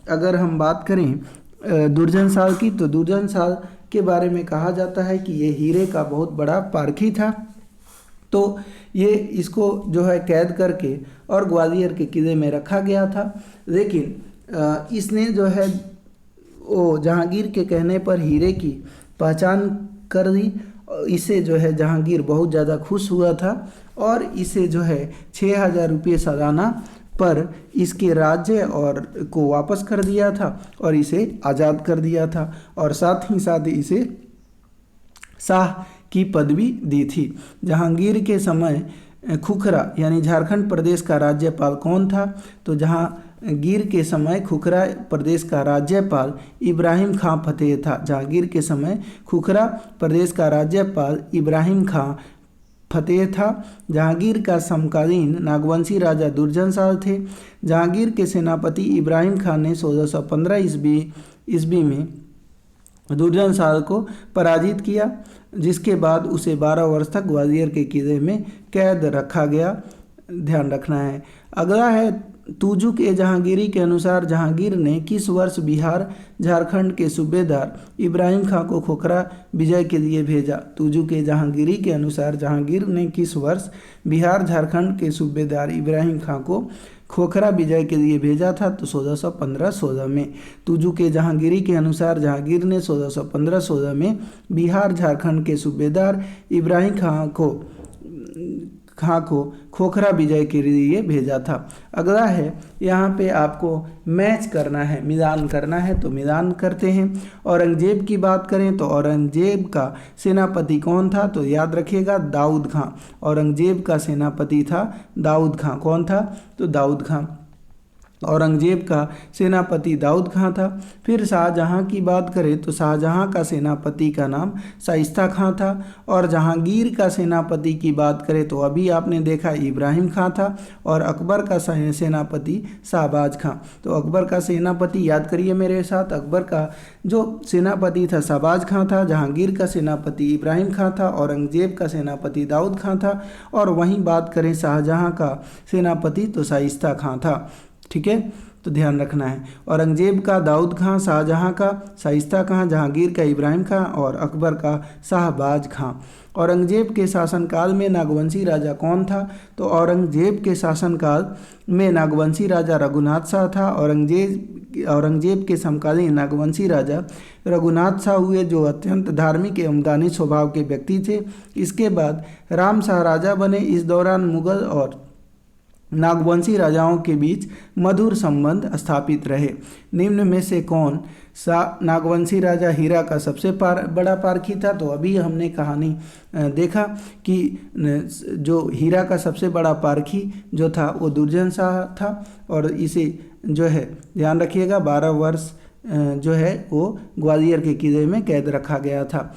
अगर हम बात करें दुर्जन साल की, तो दुर्जन साल के बारे में कहा जाता है कि ये हीरे का बहुत बड़ा पारखी था। तो ये इसको जो है कैद करके और ग्वालियर के किले में रखा गया था, लेकिन इसने जो है वो जहांगीर के कहने पर हीरे की पहचान कर दी। इसे जो है जहांगीर बहुत ज़्यादा खुश हुआ था और इसे जो है 6000 रुपये सालाना पर इसके राज्य और को वापस कर दिया था और इसे आज़ाद कर दिया था, और साथ ही साथ इसे शाह की पदवी दी थी। जहांगीर के समय खुखरा यानी झारखंड प्रदेश का राज्यपाल कौन था। तो जहांगीर के समय खुखरा प्रदेश का राज्यपाल इब्राहिम खां फतेह था। जहांगीर के समय खुखरा प्रदेश का राज्यपाल इब्राहिम खां फतेह था। जहांगीर का समकालीन नागवंशी राजा दुर्जन साल थे। जहांगीर के सेनापति इब्राहिम खां ने 1615 ईस्वी में दुर्जन साल को पराजित किया, जिसके बाद उसे 12 वर्ष तक ग्वालियर के किले में कैद रखा गया। ध्यान रखना है। अगला है तुजुक ए जहांगीरी के अनुसार जहांगीर ने किस वर्ष बिहार झारखंड के सूबेदार इब्राहिम खां को खोखरा विजय के लिए भेजा। तुजुक ए जहांगीरी के अनुसार जहांगीर ने किस वर्ष बिहार झारखंड के सूबेदार इब्राहिम खां को खोखरा विजय के लिए भेजा था। तो 1615-16 में। तुजुक ए जहांगीरी के अनुसार जहांगीर ने 1615-16 में बिहार झारखंड के सूबेदार इब्राहिम खां को खोखरा विजय के लिए भेजा था। अगला है, यहाँ पे आपको मैच करना है, मिलान करना है, तो मिलान करते हैं। औरंगजेब की बात करें तो औरंगजेब का सेनापति कौन था। तो याद रखिएगा दाऊद खां। औरंगजेब का सेनापति था दाऊद खां। कौन था। तो दाऊद खां। औरंगजेब का सेनापति दाऊद खां था। फिर शाहजहां की बात करें तो शाहजहां का सेनापति का नाम शाइस्ता खां था। और जहांगीर का सेनापति की बात करें तो अभी आपने देखा इब्राहिम खां था। और अकबर का सेनापति शाहबाज खां। तो अकबर का सेनापति याद करिए मेरे साथ, अकबर का जो सेनापति था शाहबाज खां था। जहांगीर का सेनापति इब्राहिम खां था। औरंगजेब का सेनापति दाऊद खां था। और वहीं बात करें शाहजहां का सेनापति तो शाइस्ता खां था। ठीक है, तो ध्यान रखना है। औरंगजेब का दाऊद खां, शाहजहां का शाइस्ता खां, जहांगीर का इब्राहिम खां और अकबर का शाहबाज खां। औरंगजेब के शासनकाल में नागवंशी राजा कौन था। तो औरंगजेब के शासनकाल में नागवंशी राजा रघुनाथ शाह था। औरंगजेब के समकालीन नागवंशी राजा रघुनाथ शाह हुए, जो अत्यंत धार्मिक एवं दानी स्वभाव के व्यक्ति थे। इसके बाद राम शाह राजा बने। इस दौरान मुगल और नागवंशी राजाओं के बीच मधुर संबंध स्थापित रहे। निम्न में से कौन सा नागवंशी राजा हीरा का सबसे बड़ा पारखी था। तो अभी हमने कहानी देखा कि जो हीरा का सबसे बड़ा पारखी जो था वो दुर्जन शाह था। और इसे जो है ध्यान रखिएगा 12 वर्ष जो है वो ग्वालियर के किले में कैद रखा गया था।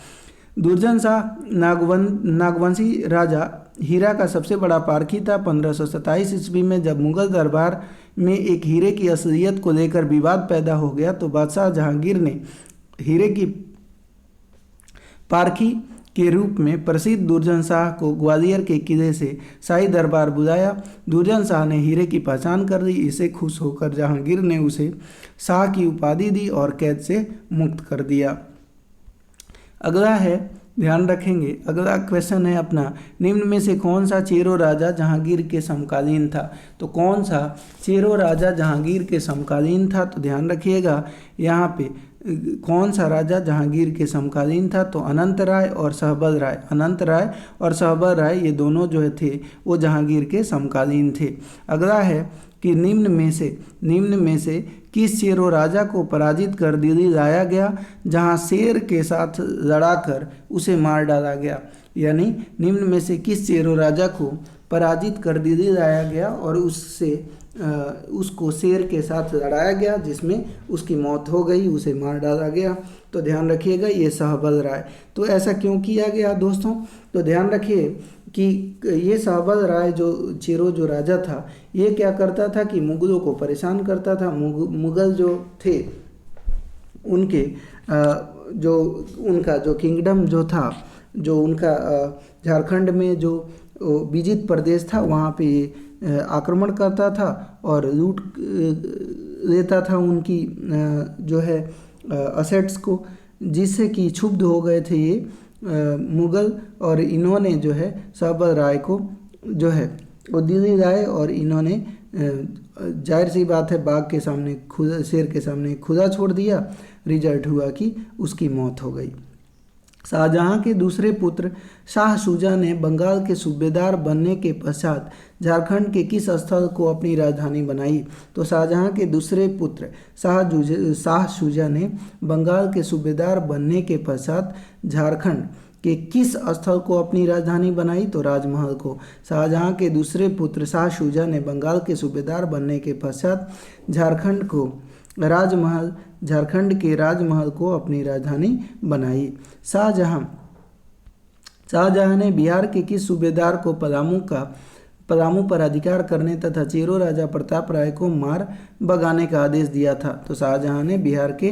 दुर्जन शाह नागवंशी राजा हीरा का सबसे बड़ा पारखी था। 1527 ईस्वी में जब मुगल दरबार में एक हीरे की असलियत को लेकर विवाद पैदा हो गया तो बादशाह जहांगीर ने हीरे की पारखी के रूप में प्रसिद्ध दुर्जन शाह को ग्वालियर के किले से शाही दरबार बुलाया। दुर्जन शाह ने हीरे की पहचान कर ली। इसे खुश होकर जहांगीर ने उसे शाह की उपाधि दी और कैद से मुक्त कर दिया। अगला है, ध्यान रखेंगे, अगला क्वेश्चन है अपना, निम्न में से कौन सा चेरो राजा जहांगीर के समकालीन था? तो कौन सा चेरो राजा जहांगीर के समकालीन था? तो ध्यान रखिएगा यहाँ पे कौन सा राजा जहांगीर के समकालीन था? तो अनंत राय और सहबल राय। अनंत राय और सहबल राय ये दोनों जो थे वो जहांगीर के समकालीन थे। अगला है कि निम्न में से किस चेरो राजा को पराजित कर दिल्ली लाया गया जहां शेर के साथ लड़ाकर उसे मार डाला गया? यानी निम्न में से किस चेरो राजा को पराजित कर दिल्ली लाया गया और उसको शेर के साथ लड़ाया गया जिसमें उसकी मौत हो गई, उसे मार डाला गया? तो ध्यान रखिएगा ये सहबल राय। तो ऐसा क्यों किया गया दोस्तों? तो ध्यान रखिए कि ये सहबल राय जो राजा था ये क्या करता था कि मुगलों को परेशान करता था। मुगल जो थे उनके उनका जो किंगडम जो था, जो उनका झारखंड में जो विजित प्रदेश था वहाँ पे आक्रमण करता था और लूट लेता था उनकी जो है असेट्स को, जिससे कि क्षुब्ध हो गए थे ये मुगल। और इन्होंने जो है सहबल राय को जो है वो दिल्ली लाए और इन्होंने जाहिर सी बात है बाघ के सामने शेर के सामने खुदा छोड़ दिया। रिजल्ट हुआ कि उसकी मौत हो गई। शाहजहां के दूसरे पुत्र शाह शुजा ने बंगाल के सूबेदार बनने के पश्चात झारखंड के किस स्थल को अपनी राजधानी बनाई? तो शाहजहां के दूसरे पुत्र शाह शुजा ने बंगाल के सूबेदार बनने के पश्चात झारखंड के किस स्थल को अपनी राजधानी बनाई? तो राजमहल को। शाहजहां के दूसरे पुत्र शाह शुजा ने बंगाल के सूबेदार बनने के पश्चात झारखंड के राजमहल को अपनी राजधानी बनाई। शाहजहां ने बिहार के किस सूबेदार को पलामू पर अधिकार करने तथा चेरो राजा प्रताप राय को मार भगाने का आदेश दिया था? तो शाहजहां ने बिहार के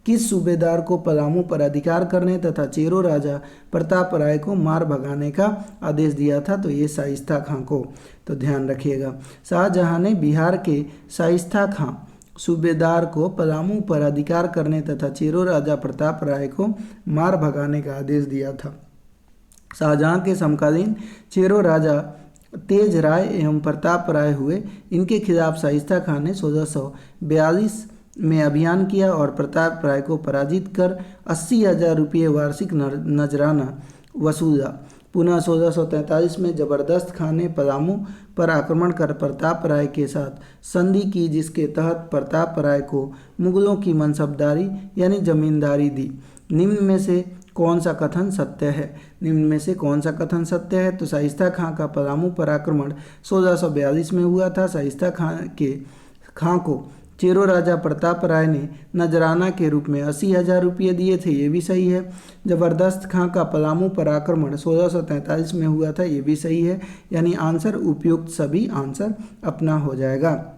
किस सूबेदार को पलामू पर अधिकार करने तथा चेरो राजा प्रताप राय को मार भगाने का आदेश दिया था? तो ये शाइस्ता खां को। तो ध्यान रखिएगा, शाहजहां ने बिहार के शाइस्ता खां सूबेदार को पलामू पर अधिकार करने तथा चेरो राजा प्रताप राय को मार भगाने का आदेश दिया था। शाहजहां के समकालीन चेरो राजा तेज राय एवं प्रताप राय हुए। इनके खिलाफ शाइस्ता खां ने 1642 में अभियान किया और प्रताप राय को पराजित कर 80,000 रुपये वार्षिक नजराना वसूला। पुनः 1643 में जबरदस्त खां ने पलामू पर आक्रमण कर प्रताप राय के साथ संधि की, जिसके तहत प्रताप राय को मुगलों की मनसबदारी यानी जमींदारी दी। निम्न में से कौन सा कथन सत्य है? निम्न में से कौन सा कथन सत्य है? तो शाइस्ता खां का पलामू पर आक्रमण 1642 में हुआ था। शाइस्ता खां को चेरो राजा प्रताप राय ने नजराना के रूप में 80,000 रुपये दिए थे, ये भी सही है। जबरदस्त खां का पलामू पर आक्रमण 1643 में हुआ था, ये भी सही है। यानी आंसर उपयुक्त, सभी आंसर अपना हो जाएगा।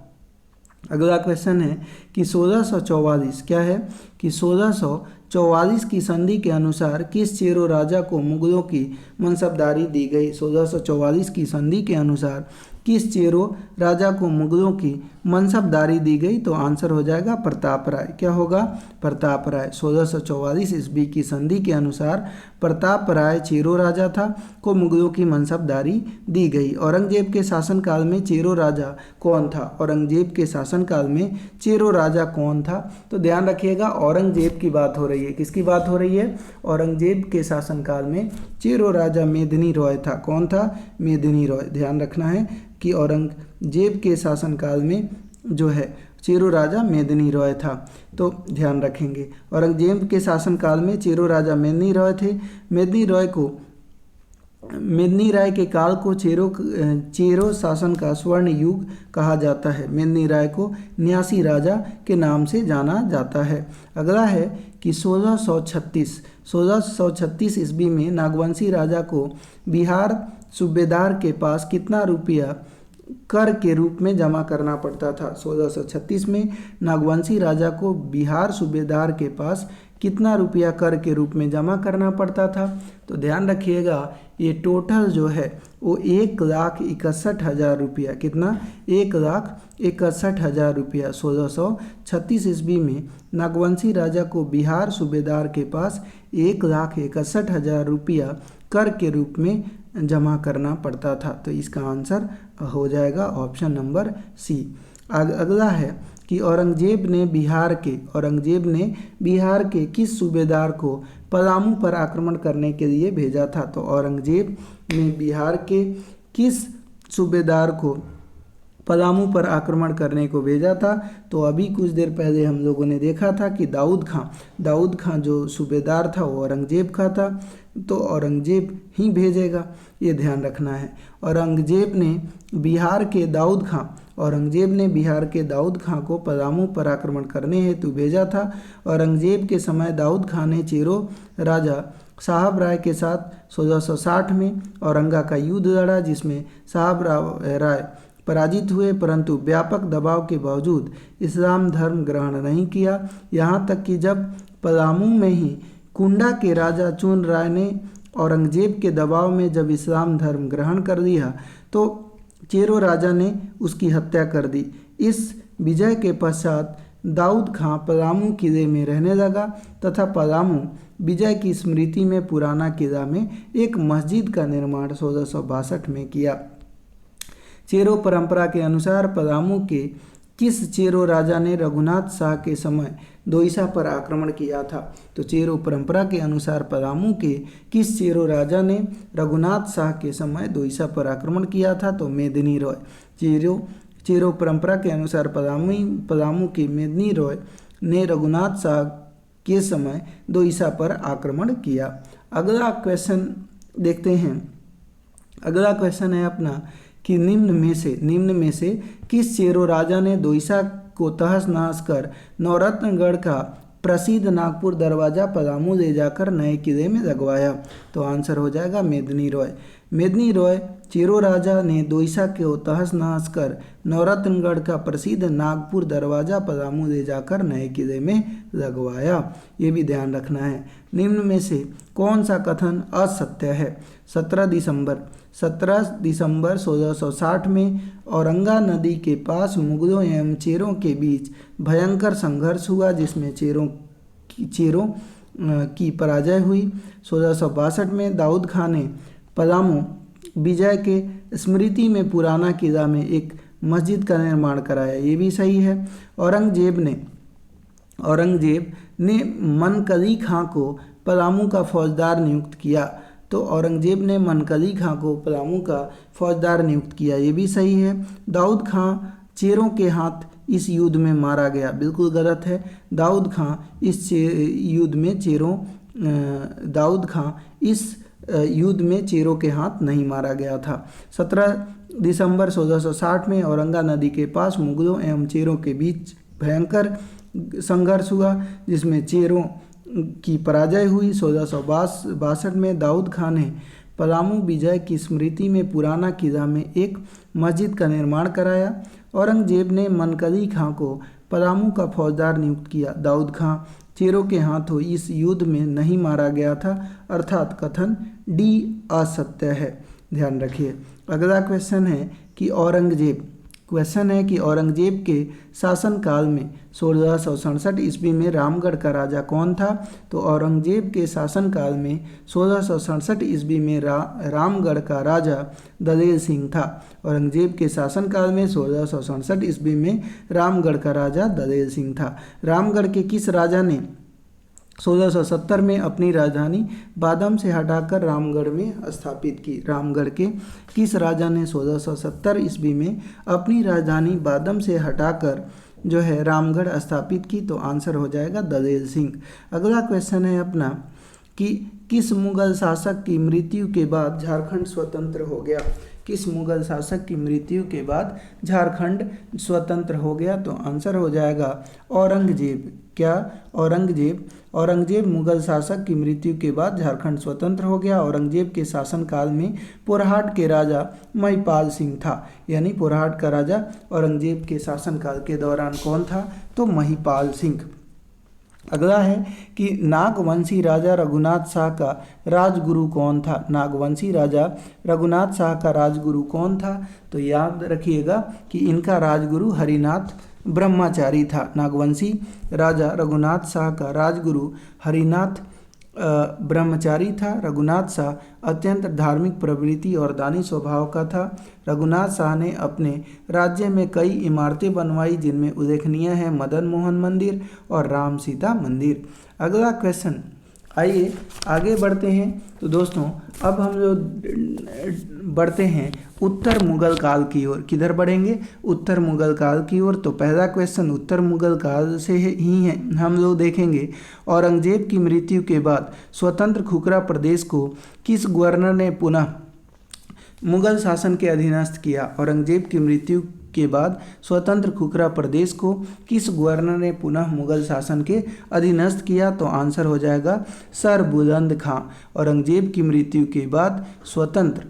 अगला क्वेश्चन है कि 1644 क्या है कि 1644 की संधि के अनुसार किस चेरो राजा को मुगलों की मनसबदारी दी गई? 1644 की संधि के अनुसार किस चेरो राजा को मुगलों की मनसबदारी दी गई? तो आंसर हो जाएगा प्रताप राय। क्या होगा? प्रताप राय। 1644 ईस्वी की संधि के अनुसार प्रताप राय चेरो राजा था को मुगलों की मनसबदारी दी गई। औरंगजेब के शासनकाल में चेरो राजा कौन था? औरंगजेब के शासनकाल में चेरो राजा कौन था? तो ध्यान रखिएगा, औरंगजेब की बात हो रही है। किसकी बात हो रही है? औरंगजेब के शासनकाल में चेरो राजा मेदिनी रॉय था। कौन था? मेदिनी रॉय। ध्यान रखना है कि औरंगजेब के शासनकाल में जो है चेरो राजा मेदिनी रॉय था। तो ध्यान रखेंगे, औरंगजेब के शासनकाल में चेरो राजा मेदिनी रॉय थे। मेदिनी राय के काल को चेरो शासन का स्वर्ण युग कहा जाता है। मेदिनी राय को न्यासी राजा के नाम से जाना जाता है। अगला है कि 1636 ईस्वी में नागवंशी राजा को बिहार सूबेदार के पास कितना रुपया कर के रूप में जमा करना पड़ता था। 1636 में नागवंशी राजा को बिहार सूबेदार के पास कितना रुपया कर के रूप में जमा करना पड़ता था। तो ध्यान रखिएगा ये टोटल जो है वो 1,61,000 रुपया, कितना 1,61,000 रुपया 1636 ईस्वी में नागवंशी राजा को बिहार सूबेदार के पास 1,61,000 रुपया कर के रूप में जमा करना पड़ता था। तो इसका आंसर हो जाएगा ऑप्शन नंबर सी। अगला है कि औरंगजेब ने बिहार के किस सूबेदार को पलामू पर आक्रमण करने के लिए भेजा था। तो औरंगजेब ने बिहार के किस सूबेदार को पलामू पर आक्रमण करने को भेजा था। तो अभी कुछ देर पहले हम लोगों ने देखा था कि दाऊद खां जो सूबेदार था वो औरंगजेब का था, तो औरंगजेब ही भेजेगा, ये ध्यान रखना है। औरंगजेब ने बिहार के दाऊद खां को पलामू पर आक्रमण करने हेतु भेजा था। औरंगजेब के समय दाऊद खां ने चेरो राजा साहब राय के साथ 1660 में औरंगा का युद्ध लड़ा, जिसमें साहब राय पराजित हुए, परंतु व्यापक दबाव के बावजूद इस्लाम धर्म ग्रहण नहीं किया। यहाँ तक कि जब पलामू में ही कुंडा के राजा चुन राय ने औरंगजेब के दबाव में जब इस्लाम धर्म ग्रहण कर लिया तो चेरो राजा ने उसकी हत्या कर दी। इस विजय के पश्चात दाऊद खां पलामू किले में रहने लगा तथा पलामू विजय की स्मृति में पुराना किला में एक मस्जिद का निर्माण 1662 में किया। चेरो परंपरा के अनुसार पलामू के किस चेरो राजा ने रघुनाथ शाह के समय दोईसा पर आक्रमण किया था। तो चेरो परंपरा के अनुसार पलामू के किस चेरो राजा ने रघुनाथ शाह के समय दोईसा पर आक्रमण किया था। तो मेदिनी रॉय। चेरो परंपरा के अनुसार पलामू के मेदिनी रॉय ने रघुनाथ शाह के समय दोईसा पर आक्रमण किया। अगला क्वेश्चन देखते हैं। अगला क्वेश्चन है अपना कि निम्न में से किस चेरो राजा ने दोईसा को तहस नहस कर नवरत्नगढ़ का प्रसिद्ध नागपुर दरवाजा पलामू ले जाकर नए किले में लगवाया। तो आंसर हो जाएगा मेदिनी रॉय। मेदिनी रॉय चेरो राजा ने दोईसा को तहस नहस कर नवरत्नगढ़ का प्रसिद्ध नागपुर दरवाजा पलामू ले जाकर नए किले में लगवाया। ये भी ध्यान रखना है। निम्न में से कौन सा कथन असत्य है। 17 दिसंबर 1660 में औरंगा नदी के पास मुगलों एवं चेरों के बीच भयंकर संघर्ष हुआ, जिसमें चेरों की पराजय हुई। 1662 में दाऊद खां ने पलामू विजय के स्मृति में पुराना किला में एक मस्जिद का निर्माण कराया। ये भी सही है। औरंगजेब ने मनकली खां को पलामू का फौजदार नियुक्त किया। तो औरंगजेब ने मनकली खां को पलामू का फौजदार नियुक्त किया। ये भी सही है। दाऊद खां चेरों के हाथ इस युद्ध में मारा गया। बिल्कुल गलत है। दाऊद खां इस युद्ध में चेरों के हाथ नहीं मारा गया था। 17 दिसंबर 1660 में औरंगा नदी के पास मुगलों एवं चेरों के बीच भयंकर संघर्ष हुआ, जिसमें चेरों की पराजय हुई। 1662 में दाऊद खां ने पलामू विजय की स्मृति में पुराना किला में एक मस्जिद का निर्माण कराया। औरंगजेब ने मनकली खां को पलामू का फौजदार नियुक्त किया। दाऊद खां चेरों के हाथों इस युद्ध में नहीं मारा गया था, अर्थात कथन डी असत्य है। ध्यान रखिए। अगला क्वेश्चन है कि औरंगजेब के शासनकाल में 1667 ईस्वी में रामगढ़ का राजा कौन था। तो औरंगजेब के शासनकाल में 1667 ईस्वी में रामगढ़ का राजा दलेल सिंह था। औरंगजेब के शासनकाल में 1667 ईस्वी में रामगढ़ का राजा दलेल सिंह था। रामगढ़ के किस राजा ने 1670 में अपनी राजधानी बादम से हटाकर रामगढ़ में स्थापित की। रामगढ़ के किस राजा ने 1670 ईस्वी में अपनी राजधानी बादम से हटाकर जो है रामगढ़ स्थापित की। तो आंसर हो जाएगा दलेल सिंह। अगला क्वेश्चन है अपना कि किस मुगल शासक की मृत्यु के बाद झारखंड स्वतंत्र हो गया। किस मुगल शासक की मृत्यु के बाद झारखंड स्वतंत्र हो गया? तो आंसर हो जाएगा औरंगजेब। क्या? औरंगजेब। औरंगजेब मुगल शासक की मृत्यु के बाद झारखंड स्वतंत्र हो गया। औरंगजेब के शासनकाल में पोरहाट के राजा महिपाल सिंह था, यानी पोरहाट का राजा औरंगजेब के शासनकाल के दौरान कौन था? तो महिपाल सिंह। अगला है कि नागवंशी राजा रघुनाथ शाह का राजगुरु कौन था? नागवंशी राजा रघुनाथ शाह का राजगुरु कौन था? तो याद रखिएगा कि इनका राजगुरु हरिनाथ ब्रह्मचारी था। नागवंशी राजा रघुनाथ शाह का राजगुरु हरिनाथ ब्रह्मचारी था। रघुनाथ शाह अत्यंत धार्मिक प्रवृत्ति और दानी स्वभाव का था। रघुनाथ शाह ने अपने राज्य में कई इमारतें बनवाई, जिनमें उल्लेखनीय है मदन मोहन मंदिर और राम सीता मंदिर। अगला क्वेश्चन, आइए आगे बढ़ते हैं। तो दोस्तों अब हम लोग बढ़ते हैं उत्तर मुगल काल की ओर। किधर बढ़ेंगे? उत्तर मुगल काल की ओर। तो पहला क्वेश्चन उत्तर मुगल काल से ही है। हम लोग देखेंगे औरंगजेब की मृत्यु के बाद स्वतंत्र खुखरा प्रदेश को किस गवर्नर ने पुनः मुगल शासन के अधीनस्थ किया? औरंगजेब की मृत्यु के बाद स्वतंत्र खुखरा प्रदेश को किस गवर्नर ने पुनः मुगल शासन के अधीनस्थ किया? तो आंसर हो जाएगा सर बुलंद खां। औरंगजेब की मृत्यु के बाद स्वतंत्र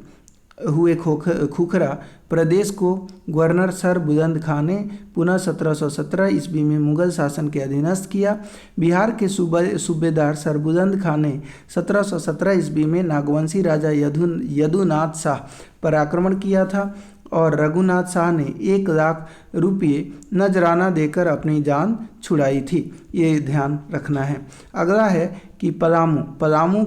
हुए खुखरा प्रदेश को गवर्नर सर बुलंद खां ने पुनः 1717 ईस्वी में मुगल शासन के अधीनस्थ किया। बिहार के सूबेदार सर बुलंद खां ने 1717 ईस्वी में नागवंशी राजा यदुनाथ शाह पर आक्रमण किया था और रघुनाथ शाह ने 1 लाख रुपये नजराना देकर अपनी जान छुड़ाई थी। ये ध्यान रखना है। अगला है कि पलामू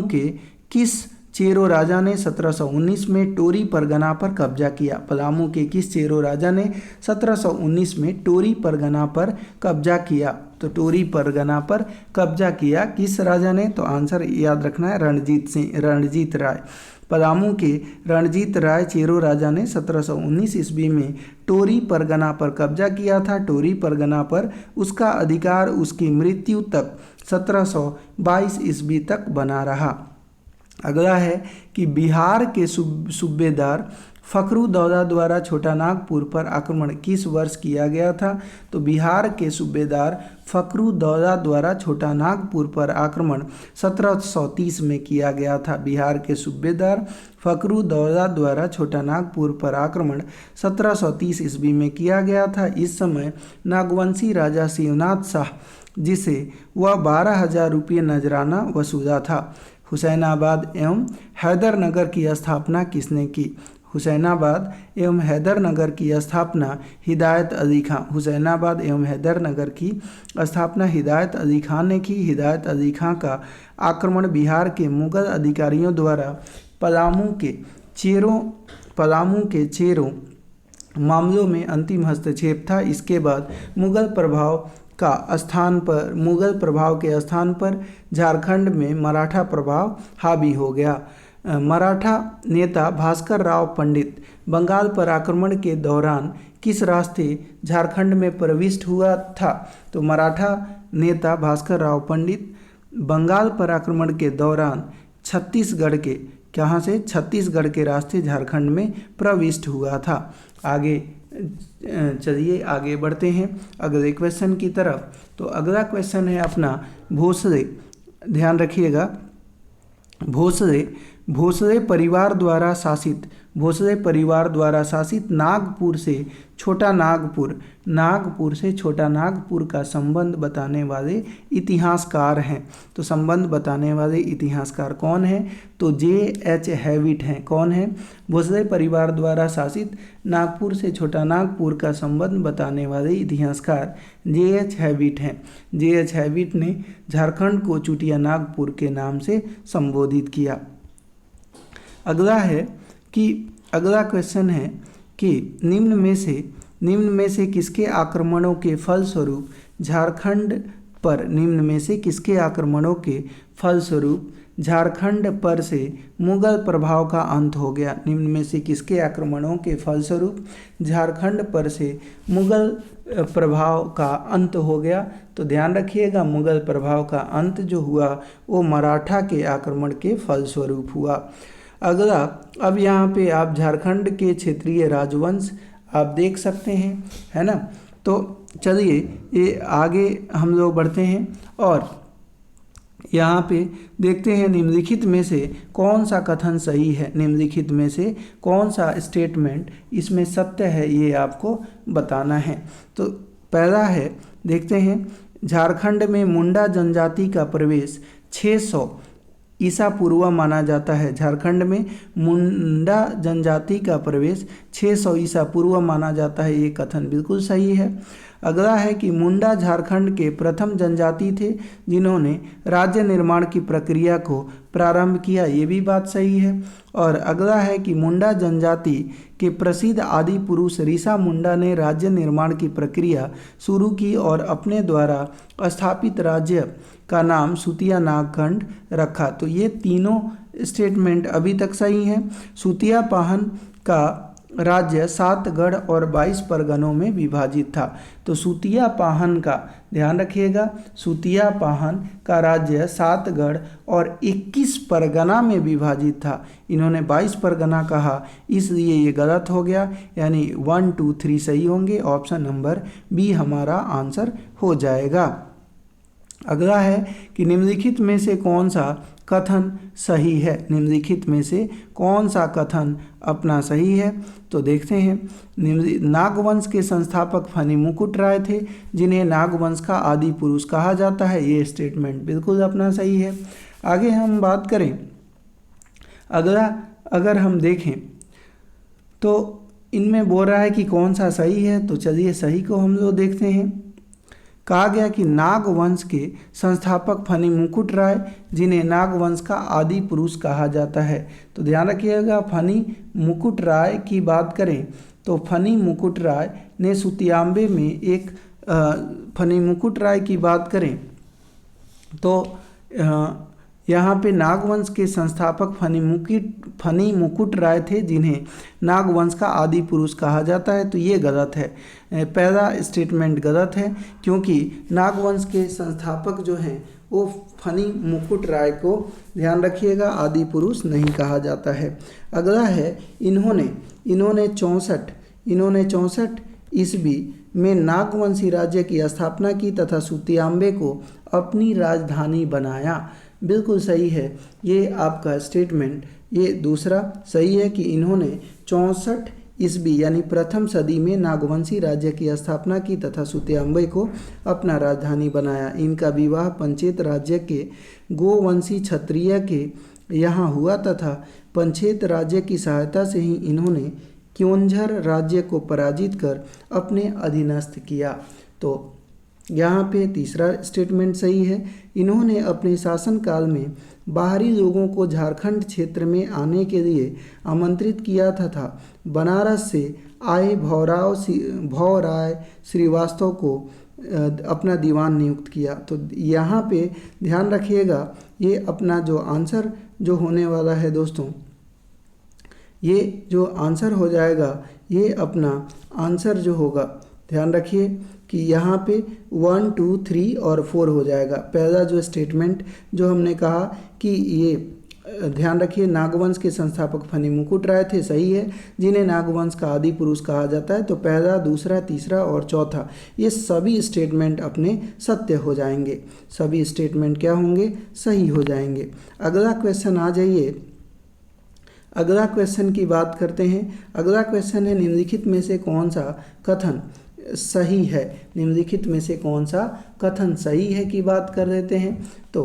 के किस चेरो राजा ने 1719 में टोरी परगना पर कब्जा किया? पलामू के किस चेरो राजा ने 1719 में टोरी परगना पर कब्जा किया? तो टोरी परगना पर कब्जा किया किस राजा ने? तो आंसर याद रखना है रणजीत राय। पलामू के रणजीत राय चेरो राजा ने 1719 ईस्वी में टोरी परगना पर कब्जा किया था। टोरी परगना पर उसका अधिकार उसकी मृत्यु तक 1722 ईस्वी तक बना रहा। अगला है कि बिहार के सूबेदार फखरुद्दौला द्वारा छोटा नागपुर पर आक्रमण किस वर्ष किया गया था? तो बिहार के सूबेदार फखरुद्दौला द्वारा छोटा नागपुर पर आक्रमण 1730 में किया गया था। बिहार के सूबेदार फखरुद्दौला द्वारा छोटा नागपुर पर आक्रमण 1730 ईस्वी में किया गया था। इस समय नागवंशी राजा शिवनाथ शाह, जिसे वह 12,000 रुपये नजराना वसूला था। हुसैनाबाद एवं हैदरनगर की स्थापना किसने की? हुसैनाबाद एवं हैदरनगर की स्थापना हिदायत अली खां। हुसैनाबाद एवं हैदरनगर की स्थापना हिदायत अली खां ने की। हिदायत अली खां का आक्रमण बिहार के मुगल अधिकारियों द्वारा पलामू के चेरों मामलों में अंतिम हस्तक्षेप था। इसके बाद मुगल प्रभाव के स्थान पर झारखंड में मराठा प्रभाव हावी हो गया। मराठा नेता भास्कर राव पंडित बंगाल पर आक्रमण के दौरान किस रास्ते झारखंड में प्रविष्ट हुआ था? तो मराठा नेता भास्कर राव पंडित बंगाल पर आक्रमण के दौरान छत्तीसगढ़ के रास्ते झारखंड में प्रविष्ट हुआ था। आगे चलिए आगे बढ़ते हैं अगले क्वेश्चन की तरफ। तो अगला क्वेश्चन है अपना भोसले। ध्यान रखिएगा, भोसले परिवार द्वारा शासित नागपुर से छोटा नागपुर का संबंध बताने वाले इतिहासकार हैं। तो संबंध बताने वाले इतिहासकार कौन हैं? तो J.H. हैविट हैं। कौन है? भोसले परिवार द्वारा शासित नागपुर से छोटा नागपुर का संबंध बताने वाले इतिहासकार J.H. हैविट हैं। J.H. हैविट ने झारखंड को चुटिया नागपुर के नाम से संबोधित किया। अगला क्वेश्चन है कि निम्न में से किसके आक्रमणों के फलस्वरूप झारखंड पर से मुगल प्रभाव का अंत हो गया? निम्न में से किसके आक्रमणों के फलस्वरूप झारखंड पर से मुगल प्रभाव का अंत हो गया? तो ध्यान रखिएगा, मुगल प्रभाव का अंत जो हुआ वो मराठा के आक्रमण के फलस्वरूप हुआ। अगला, अब यहाँ पे आप झारखंड के क्षेत्रीय राजवंश आप देख सकते हैं, है ना। तो चलिए ये आगे हम लोग बढ़ते हैं और यहाँ पे देखते हैं निम्नलिखित में से कौन सा कथन सही है, निम्नलिखित में से कौन सा स्टेटमेंट इसमें सत्य है, ये आपको बताना है। तो पहला है, देखते हैं, झारखंड में मुंडा जनजाति का प्रवेश 600 ईसा पूर्व माना जाता है। झारखंड में मुंडा जनजाति का प्रवेश 600 ईसा पूर्व माना जाता है, ये कथन बिल्कुल सही है। अगला है कि मुंडा झारखंड के प्रथम जनजाति थे जिन्होंने राज्य निर्माण की प्रक्रिया को प्रारंभ किया, ये भी बात सही है। और अगला है कि मुंडा जनजाति के प्रसिद्ध आदि पुरुष ऋषा मुंडा ने राज्य निर्माण की प्रक्रिया शुरू की और अपने द्वारा स्थापित राज्य का नाम सुतिया नागखंड रखा। तो ये तीनों स्टेटमेंट अभी तक सही हैं। सुतिया पाहन का राज्य 7 गढ़ और 22 परगनों में विभाजित था। तो सुतिया पाहन का ध्यान रखिएगा, सुतिया पाहन का राज्य 7 गढ़ और 21 परगना में विभाजित था। इन्होंने 22 परगना कहा, इसलिए ये गलत हो गया, यानी 1, 2, 3 सही होंगे। ऑप्शन नंबर बी हमारा आंसर हो जाएगा। अगला है कि निम्नलिखित में से कौन सा कथन सही है, निम्नलिखित में से कौन सा कथन अपना सही है। तो देखते हैं, नागवंश के संस्थापक फनी मुकुट राय थे जिन्हें नागवंश का आदि पुरुष कहा जाता है, ये स्टेटमेंट बिल्कुल अपना सही है। आगे हम बात करें, अगला अगर हम देखें तो इनमें बोल रहा है कि कौन सा सही है। तो चलिए सही को हम लोग देखते हैं। कहा गया कि नागवंश के संस्थापक फनी मुकुट राय जिन्हें नागवंश का आदि पुरुष कहा जाता है। तो ध्यान रखिएगा, फनी मुकुट राय की बात करें तो फनी मुकुट राय ने सुतियाम्बे में एक फनी मुकुट राय की बात करें तो यहाँ पे नागवंश के संस्थापक फनी मुकुट राय थे जिन्हें नागवंश का आदि पुरुष कहा जाता है। तो ये गलत है, पहला स्टेटमेंट गलत है, क्योंकि नागवंश के संस्थापक जो हैं वो फनी मुकुट राय को, ध्यान रखिएगा, आदि पुरुष नहीं कहा जाता है। अगला है, इन्होंने 64 ईस्वी में नागवंशी राज्य की स्थापना की तथा सुतियाम्बे को अपनी राजधानी बनाया। बिल्कुल सही है ये आपका स्टेटमेंट, ये दूसरा सही है कि इन्होंने 64 ईस्वी यानी प्रथम सदी में नागवंशी राज्य की स्थापना की तथा सुतियाम्बे को अपना राजधानी बनाया। इनका विवाह पंचेत राज्य के गोवंशी क्षत्रिय के यहाँ हुआ तथा पंचेत राज्य की सहायता से ही इन्होंने क्योंझर राज्य को पराजित कर अपने अधीनस्थ किया। तो यहाँ पे तीसरा स्टेटमेंट सही है। इन्होंने अपने शासनकाल में बाहरी लोगों को झारखंड क्षेत्र में आने के लिए आमंत्रित किया तथा बनारस से आए भौराय श्रीवास्तव को अपना दीवान नियुक्त किया। तो यहाँ पे ध्यान रखिएगा, ये अपना जो आंसर जो होने वाला है दोस्तों, ये जो आंसर हो जाएगा, ये अपना आंसर जो होगा, ध्यान रखिए कि यहाँ पे 1, 2, 3 और 4 हो जाएगा। पहला जो स्टेटमेंट जो हमने कहा कि ये ध्यान रखिए, नागवंश के संस्थापक फनी मुकुट राय थे, सही है, जिन्हें नागवंश का आदि पुरुष कहा जाता है। तो पहला, दूसरा, तीसरा और चौथा ये सभी स्टेटमेंट अपने सत्य हो जाएंगे, सभी स्टेटमेंट क्या होंगे, सही हो जाएंगे। अगला क्वेश्चन आ जाइए, अगला क्वेश्चन की बात करते हैं। अगला क्वेश्चन है, निम्नलिखित में से कौन सा कथन सही है, निम्नलिखित में से कौन सा कथन सही है की बात कर देते हैं। तो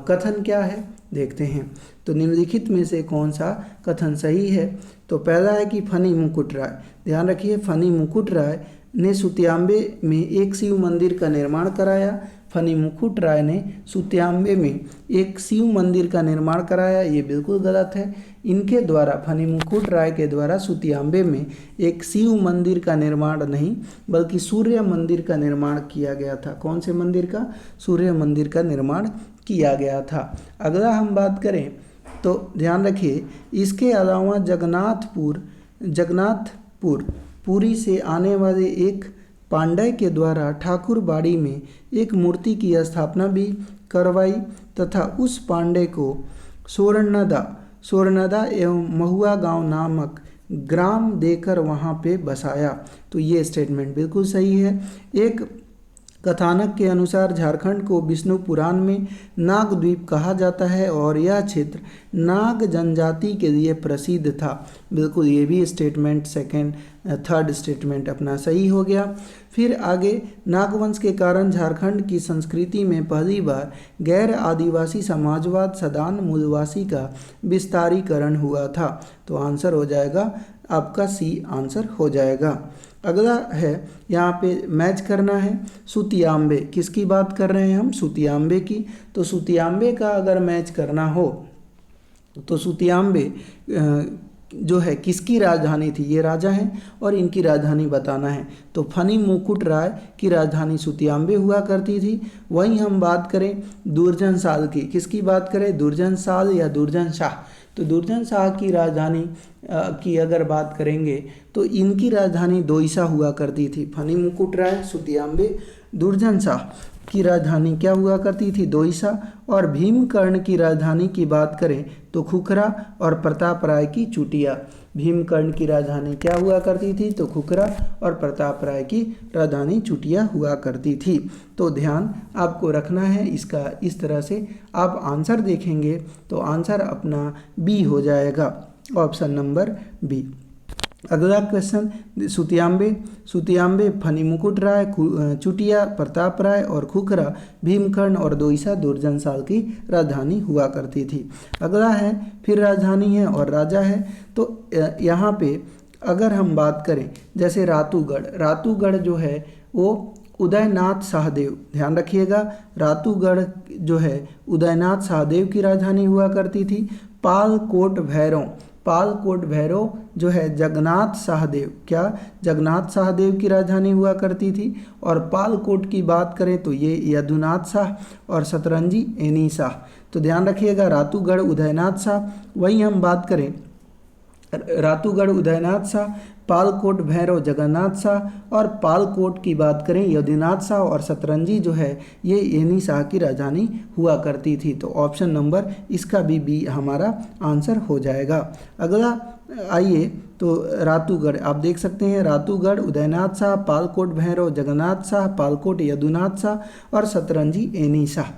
कथन क्या है देखते हैं। तो निम्नलिखित में से कौन सा कथन सही है। तो पहला है कि फनी मुकुट राय, ध्यान रखिए, फनी मुकुट राय ने सुतियाम्बे में एक शिव मंदिर का निर्माण कराया। फनी मुकुट राय ने सुतियाम्बे में एक शिव मंदिर का निर्माण कराया, ये बिल्कुल गलत है। इनके द्वारा, फनी मुकुट राय के द्वारा सुतियाम्बे में एक शिव मंदिर का निर्माण नहीं बल्कि सूर्य मंदिर का निर्माण किया गया था। कौन से मंदिर का? सूर्य मंदिर का निर्माण किया गया था। अगला हम बात करें तो ध्यान रखिए, इसके अलावा जगन्नाथपुर पुरी से आने वाले एक पांड्य के द्वारा ठाकुर बाड़ी में एक मूर्ति की स्थापना भी करवाई तथा उस पांड्य को सोरनदा एवं महुआ गांव नामक ग्राम देकर वहां पे बसाया। तो ये स्टेटमेंट बिल्कुल सही है। एक कथानक के अनुसार झारखंड को विष्णु पुराण में नागद्वीप कहा जाता है और यह क्षेत्र नाग जनजाति के लिए प्रसिद्ध था। बिल्कुल ये भी स्टेटमेंट थर्ड स्टेटमेंट अपना सही हो गया। फिर आगे, नागवंश के कारण झारखंड की संस्कृति में पहली बार गैर आदिवासी समाजवाद सदान मूलवासी का विस्तारीकरण हुआ था। तो आंसर हो जाएगा आपका सी आंसर हो जाएगा। अगला है, यहाँ पे मैच करना है सुतियाम्बे। किसकी बात कर रहे हैं हम? सुतियाम्बे की। तो सुतियाम्बे का अगर मैच करना हो तो सुतियाम्बे जो है किसकी राजधानी थी? ये राजा हैं और इनकी राजधानी बताना है। तो फनी मुकुट राय की राजधानी सुतियाम्बे हुआ करती थी। वहीं हम बात करें दुर्जन साल की, किसकी बात करें? दुर्जन साल या दुर्जन शाह। तो दुर्जन शाह की राजधानी की अगर बात करेंगे तो इनकी राजधानी दोईसा हुआ करती थी। फनी मुकुट राय, सुतियाम्बे, दुर्जन शाह की राजधानी क्या हुआ करती थी? दोईसा। और भीमकर्ण की राजधानी की बात करें तो खुखरा और प्रताप राय की चुटिया। भीमकर्ण की राजधानी क्या हुआ करती थी? तो खुखरा और प्रताप राय की राजधानी चुटिया हुआ करती थी। तो ध्यान आपको रखना है इसका। इस तरह से आप आंसर देखेंगे तो आंसर अपना बी हो जाएगा, ऑप्शन नंबर बी। अगला क्वेश्चन, सुतियाम्बे, फनी मुकुट राय, चुटिया, प्रताप राय और खुखरा भीमकर्ण और दोईसा दुर्जन साल की राजधानी हुआ करती थी। अगला है, फिर राजधानी है और राजा है। तो यहाँ पे अगर हम बात करें जैसे रातूगढ़ जो है वो उदयनाथ सहदेव, ध्यान रखिएगा, रातूगढ़ जो है उदयनाथ सहदेव की राजधानी हुआ करती थी। पालकोट भैरव जो है जगन्नाथ सहदेव, क्या जगन्नाथ सहदेव की राजधानी हुआ करती थी। और पालकोट की बात करें तो ये यदुनाथ शाह और सतरंजी एनी शाह। तो ध्यान रखिएगा, रातूगढ़ उदयनाथ शाह। वहीं हम बात करें रातूगढ़ उदयनाथ शाह, पालकोट भैरव जगन्नाथ शाह और पालकोट की बात करें यदुनाथ शाह और सतरंजी जो है ये एनी शाह की राजधानी हुआ करती थी। तो ऑप्शन नंबर इसका भी बी हमारा आंसर हो जाएगा। अगला आइए, तो रातूगढ़ आप देख सकते हैं, रातूगढ़ उदयनाथ शाह, पालकोट भैरव जगन्नाथ शाह, पालकोट यदुनाथ शाह और सतरंजी एनी शाह।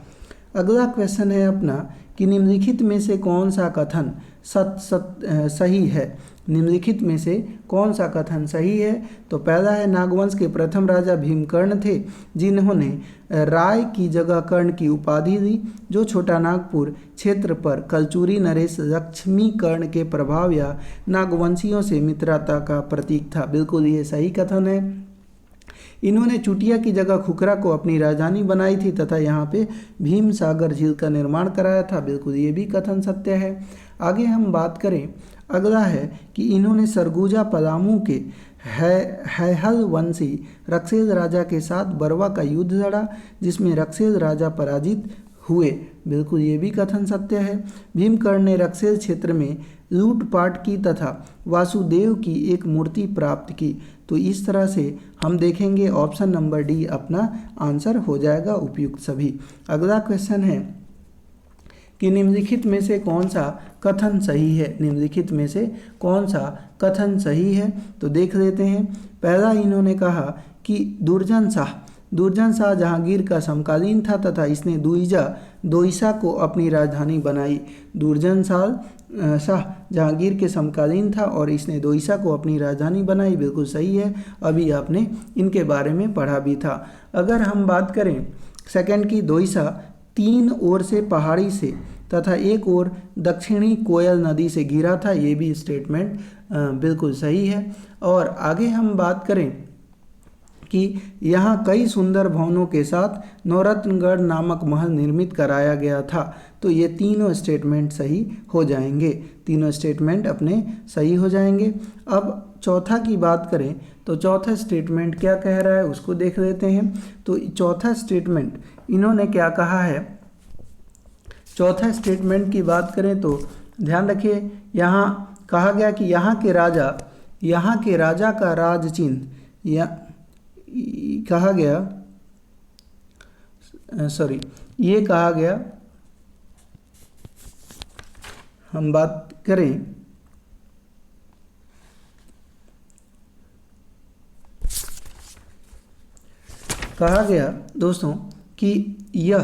अगला क्वेश्चन है अपना कि निम्नलिखित में से कौन सा कथन सही है? निम्नलिखित में से कौन सा कथन सही है? तो पहला है, नागवंश के प्रथम राजा भीमकर्ण थे जिन्होंने राय की जगह कर्ण की उपाधि दी, जो छोटा नागपुर क्षेत्र पर कलचुरी नरेश लक्ष्मीकर्ण के प्रभाव या नागवंशियों से मित्रता का प्रतीक था। बिल्कुल ये सही कथन है। इन्होंने चुटिया की जगह खुखरा को अपनी राजधानी बनाई थी तथा यहाँ पे भीम सागर झील का निर्माण कराया था। बिल्कुल ये भी कथन सत्य है। आगे हम बात करें, अगला है कि इन्होंने सरगुजा पलामू के हैहल वंशी रक्षेल राजा के साथ बरवा का युद्ध लड़ा जिसमें रक्षेल राजा पराजित हुए। बिल्कुल ये भी कथन सत्य है। भीमकर्ण ने रक्षेल क्षेत्र में लूटपाट की तथा वासुदेव की एक मूर्ति प्राप्त की। तो इस तरह से हम देखेंगे ऑप्शन नंबर डी अपना आंसर हो जाएगा, उपयुक्त सभी। अगला क्वेश्चन है कि निम्नलिखित में से कौन सा कथन सही है? निम्नलिखित में से कौन सा कथन सही है? तो देख लेते हैं। पहला इन्होंने कहा कि दुर्जन शाह जहांगीर का समकालीन था तथा इसने दोईसा को अपनी राजधानी बनाई। दुर्जन शाह जहांगीर के समकालीन था और इसने दोईसा को अपनी राजधानी बनाई। बिल्कुल सही है, अभी आपने इनके बारे में पढ़ा भी था। अगर हम बात करें सेकंड की, दोईसा 3 ओर से पहाड़ी से तथा एक ओर दक्षिणी कोयल नदी से घिरा था। ये भी स्टेटमेंट बिल्कुल सही है। और आगे हम बात करें कि यहाँ कई सुंदर भवनों के साथ नवरत्नगढ़ नामक महल निर्मित कराया गया था। तो ये तीनों स्टेटमेंट सही हो जाएंगे, तीनों स्टेटमेंट अपने सही हो जाएंगे। अब चौथा की बात करें तो चौथा स्टेटमेंट क्या कह रहा है उसको देख लेते हैं। तो चौथा स्टेटमेंट इन्होंने क्या कहा है? चौथा स्टेटमेंट की बात करें तो ध्यान रखिए, यहाँ कहा गया कि यहाँ के राजा का राज चिन्ह या कहा गया ये कहा गया, हम बात करें कहा गया दोस्तों कि यह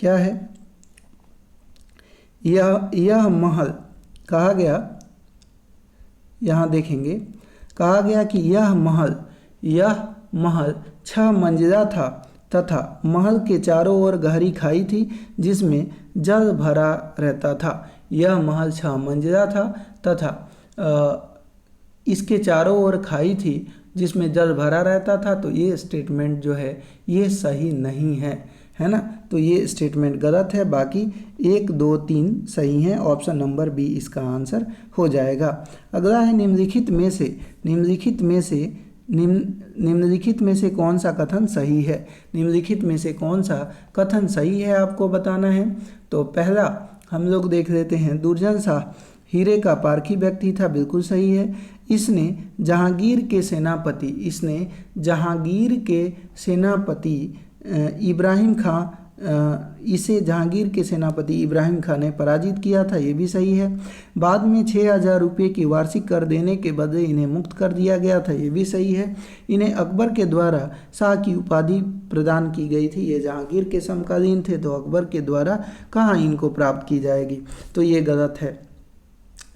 क्या है, यह महल, कहा गया, यहाँ देखेंगे, कहा गया कि यह महल 6 मंजिला था तथा महल के चारों ओर गहरी खाई थी जिसमें जल भरा रहता था। यह महल 6 मंजिला था तथा इसके चारों ओर खाई थी जिसमें जल भरा रहता था। तो ये स्टेटमेंट जो है ये सही नहीं है ना। तो ये स्टेटमेंट गलत है। बाकी 1, 2, 3 सही हैं। ऑप्शन नंबर बी इसका आंसर हो जाएगा। अगला है निम्नलिखित में से कौन सा कथन सही है। निम्नलिखित में से कौन सा कथन सही है आपको बताना है। तो पहला हम लोग देख लेते हैं, दुर्जन शाह हीरे का पारखी व्यक्ति था, बिल्कुल सही है। इसने जहांगीर के सेनापति इब्राहिम खां ने पराजित किया था, ये भी सही है। बाद में 6,000 रुपये की वार्षिक कर देने के बदले इन्हें मुक्त कर दिया गया था, ये भी सही है। इन्हें अकबर के द्वारा शाह की उपाधि प्रदान की गई थी, ये जहांगीर के समकालीन थे, तो अकबर के द्वारा कहाँ इनको प्राप्त की जाएगी, तो ये गलत है।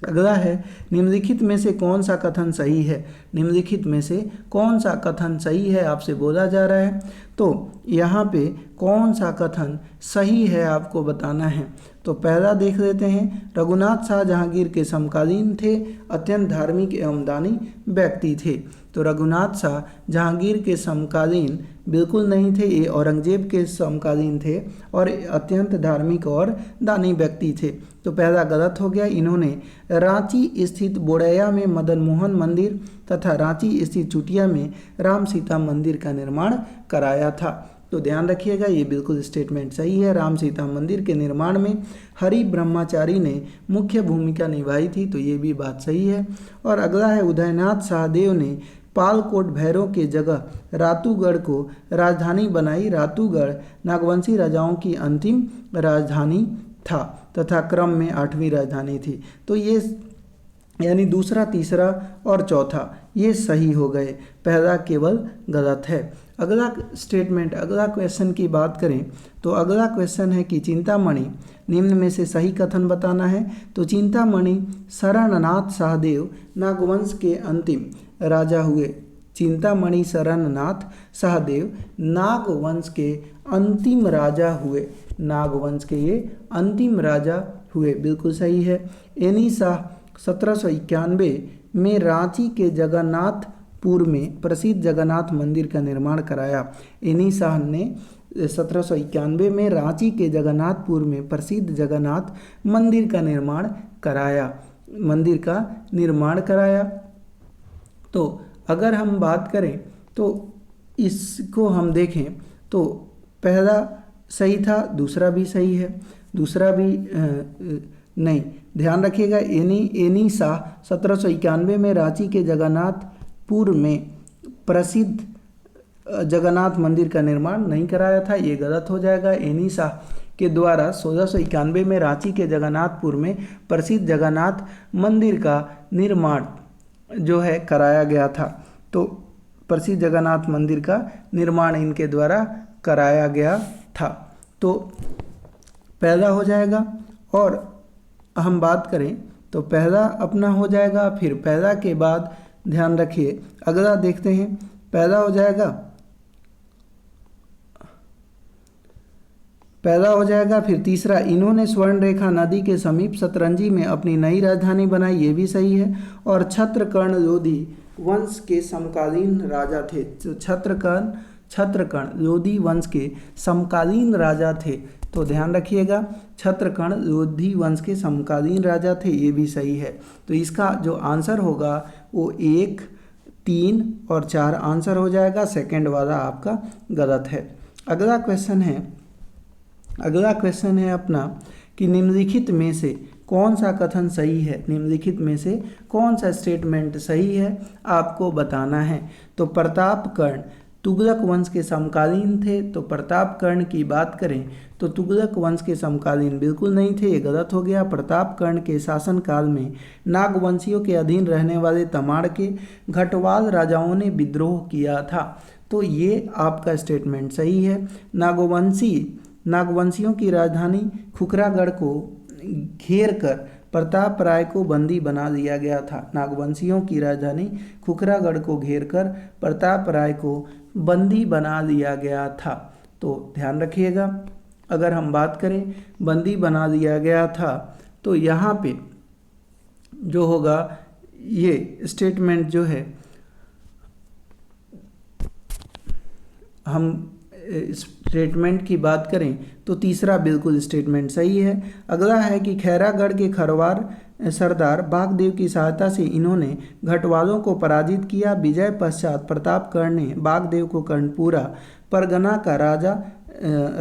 अगला है निम्नलिखित में से कौन सा कथन सही है। निम्नलिखित में से कौन सा कथन सही है आपसे बोला जा रहा है। तो यहाँ पे कौन सा कथन सही है आपको बताना है। तो पहला देख लेते हैं, रघुनाथ शाह जहांगीर के समकालीन थे, अत्यंत धार्मिक एवं दानी व्यक्ति थे। तो रघुनाथ शाह जहांगीर के समकालीन बिल्कुल नहीं थे, ये औरंगजेब के समकालीन थे और अत्यंत धार्मिक और दानी व्यक्ति थे। तो पहला गलत हो गया। इन्होंने रांची स्थित बोड़ैया में मदन मोहन मंदिर तथा रांची स्थित चुटिया में राम सीता मंदिर का निर्माण कराया था। तो ध्यान रखिएगा, ये बिल्कुल स्टेटमेंट सही है। राम सीता मंदिर के निर्माण में हरि ब्रह्मचारी ने मुख्य भूमिका निभाई थी, तो ये भी बात सही है। और अगला है, उदयनाथ शाहदेव ने पालकोट भैरव के जगह रातूगढ़ को राजधानी बनाई। रातूगढ़ नागवंशी राजाओं की अंतिम राजधानी था तथा क्रम में 8वीं राजधानी थी। तो ये यानी दूसरा, तीसरा और चौथा ये सही हो गए, पहला केवल गलत है। अगला स्टेटमेंट, अगला क्वेश्चन की बात करें तो अगला क्वेश्चन है कि चिंतामणि निम्न में से सही कथन बताना है। तो चिंतामणि शरणनाथ शाहदेव नागवंश के अंतिम राजा हुए। चिंतामणि शरणनाथ शाहदेव नागवंश के अंतिम राजा हुए, नागवंश के ये अंतिम राजा हुए, बिल्कुल सही है। एनी शाह 1791 में रांची के जगन्नाथपुर में प्रसिद्ध जगन्नाथ मंदिर का निर्माण कराया। एनी शाह ने 1791 में रांची के जगन्नाथपुर में प्रसिद्ध जगन्नाथ मंदिर का निर्माण कराया। तो अगर हम बात करें तो इसको हम देखें तो पहला सही था, दूसरा भी सही है, दूसरा भी नहीं। ध्यान रखिएगा, एनी शाह 1791 में रांची के जगन्नाथपुर में प्रसिद्ध जगन्नाथ मंदिर का निर्माण नहीं कराया था, ये गलत हो जाएगा। एनी शाह के द्वारा 1691 में रांची के जगन्नाथपुर में प्रसिद्ध जगन्नाथ मंदिर का निर्माण जो है कराया गया था। तो प्रसिद्ध जगन्नाथ मंदिर का निर्माण इनके द्वारा कराया गया था, तो पहला हो जाएगा। और हम बात करें तो पहला अपना हो जाएगा, फिर पहला के बाद ध्यान रखिए अगला देखते हैं, पहला हो जाएगा फिर तीसरा, इन्होंने स्वर्ण रेखा नदी के समीप शतरंजी में अपनी नई राजधानी बनाई, ये भी सही है। और छत्रकर्ण लोधी वंश के समकालीन राजा थे। तो छत्रकर्ण लोधी वंश के समकालीन राजा थे, तो ध्यान रखिएगा छत्रकर्ण लोधी वंश के समकालीन राजा थे, ये भी सही है। तो इसका जो आंसर होगा वो 1, 3 और 4 आंसर हो जाएगा, सेकंड वाला आपका गलत है। अगला क्वेश्चन है अपना कि निम्नलिखित में से कौन सा कथन सही है, निम्नलिखित में से कौन सा स्टेटमेंट सही है आपको बताना है। तो प्रतापकर्ण तुगलक वंश के समकालीन थे। तो प्रतापकर्ण की बात करें तो तुगलक वंश के समकालीन बिल्कुल नहीं थे, ये गलत हो गया। प्रतापकर्ण के शासनकाल में नागवंशियों के अधीन रहने वाले तमाड़ के घटवाल राजाओं ने विद्रोह किया था। तो ये आपका स्टेटमेंट सही है। नागवंशियों की राजधानी खुखरागढ़ को घेर कर प्रताप राय को बंदी बना दिया गया था। नागवंशियों की राजधानी खुखरागढ़ को घेरकर प्रताप राय को बंदी बना दिया गया था। तो ध्यान रखिएगा, अगर हम बात करें बंदी बना दिया गया था तो यहाँ पे जो होगा ये स्टेटमेंट जो है हम स्टेटमेंट की बात करें तो तीसरा बिल्कुल स्टेटमेंट सही है। अगला है कि खैरागढ़ के खरवार सरदार बागदेव की सहायता से इन्होंने घटवालों को पराजित किया। विजय पश्चात प्रतापकर्ण ने बागदेव को कर्णपुरा परगना का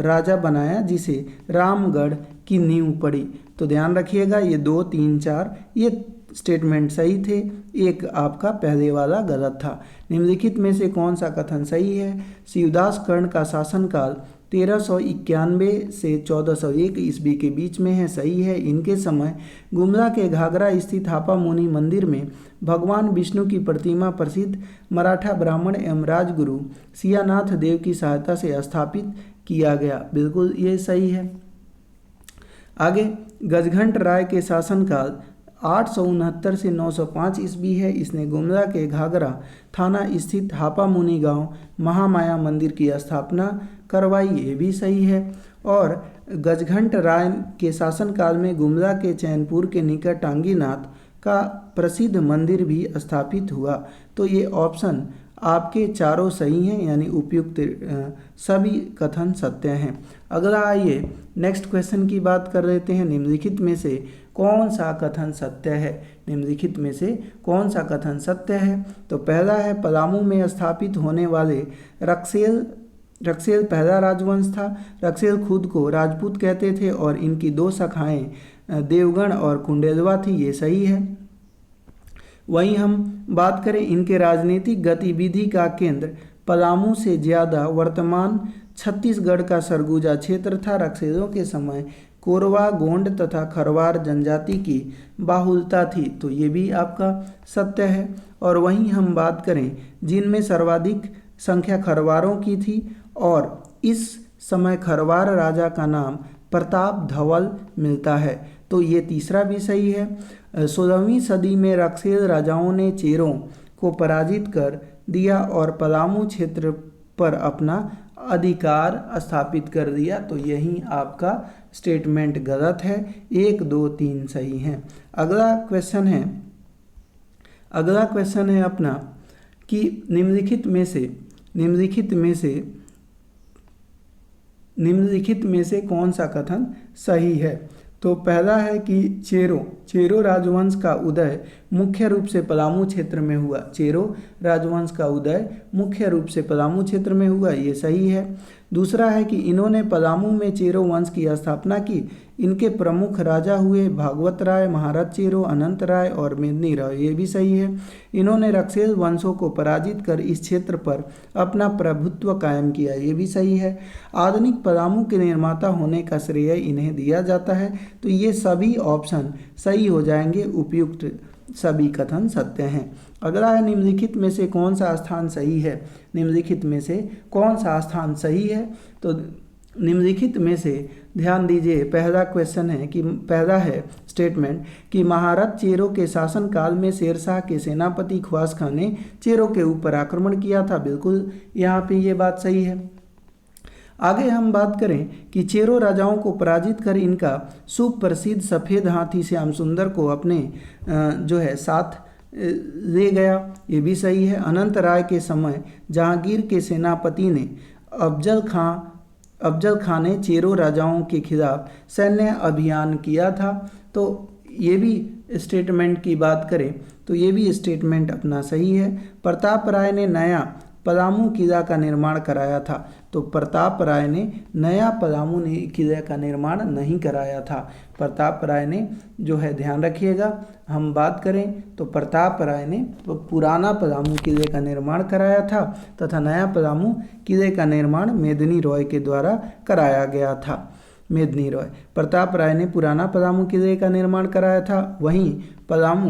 राजा बनाया, जिसे रामगढ़ की नींव पड़ी। तो ध्यान रखिएगा ये 2, 3, 4 ये स्टेटमेंट सही थे, एक आपका पहले वाला गलत था। निम्नलिखित में से कौन सा कथन सही है? शिवदास कर्ण का शासनकाल 1391 से 1401 ईस्वी के बीच में है, सही है। इनके समय गुमला के घाघरा स्थित हापा मुनि मंदिर में भगवान विष्णु की प्रतिमा प्रसिद्ध मराठा ब्राह्मण एवं राजगुरु सियानाथ देव की सहायता से स्थापित किया गया, बिल्कुल ये सही है। आगे गजघंट राय के शासनकाल 869 से 905 ईस्वी है। इसने गुमला के घाघरा थाना स्थित हापा मुनि गांव महामाया मंदिर की स्थापना करवाई, ये भी सही है। और गजघंट राय के शासनकाल में गुमला के चैनपुर के निकट टांगीनाथ का प्रसिद्ध मंदिर भी स्थापित हुआ। तो ये ऑप्शन आपके चारों सही हैं, यानी उपयुक्त सभी कथन सत्य हैं। अगला आइए नेक्स्ट क्वेश्चन की बात कर लेते हैं। निम्नलिखित में से कौन सा कथन सत्य है? निम्नलिखित में से कौन सा कथन सत्य है? तो पहला है पलामू में स्थापित होने वाले रक्सेल पहला राजवंश था। रक्सेल खुद को राजपूत कहते थे और इनकी 2 शाखाएं देवगण और कुंडेलवा थी, ये सही है। वहीं हम बात करें इनके राजनीतिक गतिविधि का केंद्र पलामू से ज़्यादा वर्तमान छत्तीसगढ़ का सरगुजा क्षेत्र था। रक्सेलों के समय कोरवा, गोंड तथा खरवार जनजाति की बाहुलता थी, तो ये भी आपका सत्य है। और वहीं हम बात करें जिनमें सर्वाधिक संख्या खरवारों की थी और इस समय खरवार राजा का नाम प्रताप धवल मिलता है, तो ये तीसरा भी सही है। 16वीं सदी में रक्सेल राजाओं ने चेरों को पराजित कर दिया और पलामू क्षेत्र पर अपना अधिकार स्थापित कर दिया, तो यही आपका स्टेटमेंट गलत है। 1, 2, 3 सही हैं। अगला क्वेश्चन है अपना कि निम्नलिखित में से कौन सा कथन सही है? तो पहला है कि चेरो राजवंश का उदय मुख्य रूप से पलामू क्षेत्र में हुआ। चेरो राजवंश का उदय मुख्य रूप से पलामू क्षेत्र में हुआ, ये सही है। दूसरा है कि इन्होंने पलामू में चेरो वंश की स्थापना की। इनके प्रमुख राजा हुए भागवत राय, महाराज चेरो, अनंत राय और मेदिनी राय, ये भी सही है। इन्होंने रक्सेल वंशों को पराजित कर इस क्षेत्र पर अपना प्रभुत्व कायम किया, ये भी सही है। आधुनिक पलामू के निर्माता होने का श्रेय इन्हें दिया जाता है, तो ये सभी ऑप्शन सही हो जाएंगे, उपयुक्त सभी कथन सत्य हैं। अगला है निम्नलिखित में से कौन सा स्थान सही है? निम्नलिखित में से कौन सा स्थान सही है? तो निम्नलिखित में से ध्यान दीजिए, पहला है स्टेटमेंट कि महाराज चेरो के शासनकाल में शेरशाह के सेनापति ख्वास खान ने चेरो के ऊपर आक्रमण किया था, बिल्कुल यहाँ पे ये बात सही है। आगे हम बात करें कि चेरो राजाओं को पराजित कर इनका सुप्रसिद्ध सफ़ेद हाथी श्याम सुंदर को अपने जो है साथ ले गया, ये भी सही है। अनंत राय के समय जहांगीर के सेनापति ने अफजल खां ने चेरो राजाओं के खिलाफ सैन्य अभियान किया था, तो ये भी स्टेटमेंट की बात करें तो ये भी स्टेटमेंट अपना सही है। प्रताप राय ने नया पलामू किला का निर्माण कराया था। तो प्रताप राय ने नया पलामू किले का निर्माण नहीं कराया था। प्रताप राय ने जो है, ध्यान रखिएगा, हम बात करें तो प्रताप राय ने पुराना पलामू किले का निर्माण कराया था तथा नया पलामू किले का निर्माण मेदिनी रॉय के द्वारा कराया गया था। मेदिनी रॉय, प्रताप राय ने पुराना पलामू किले का निर्माण कराया था, वहीं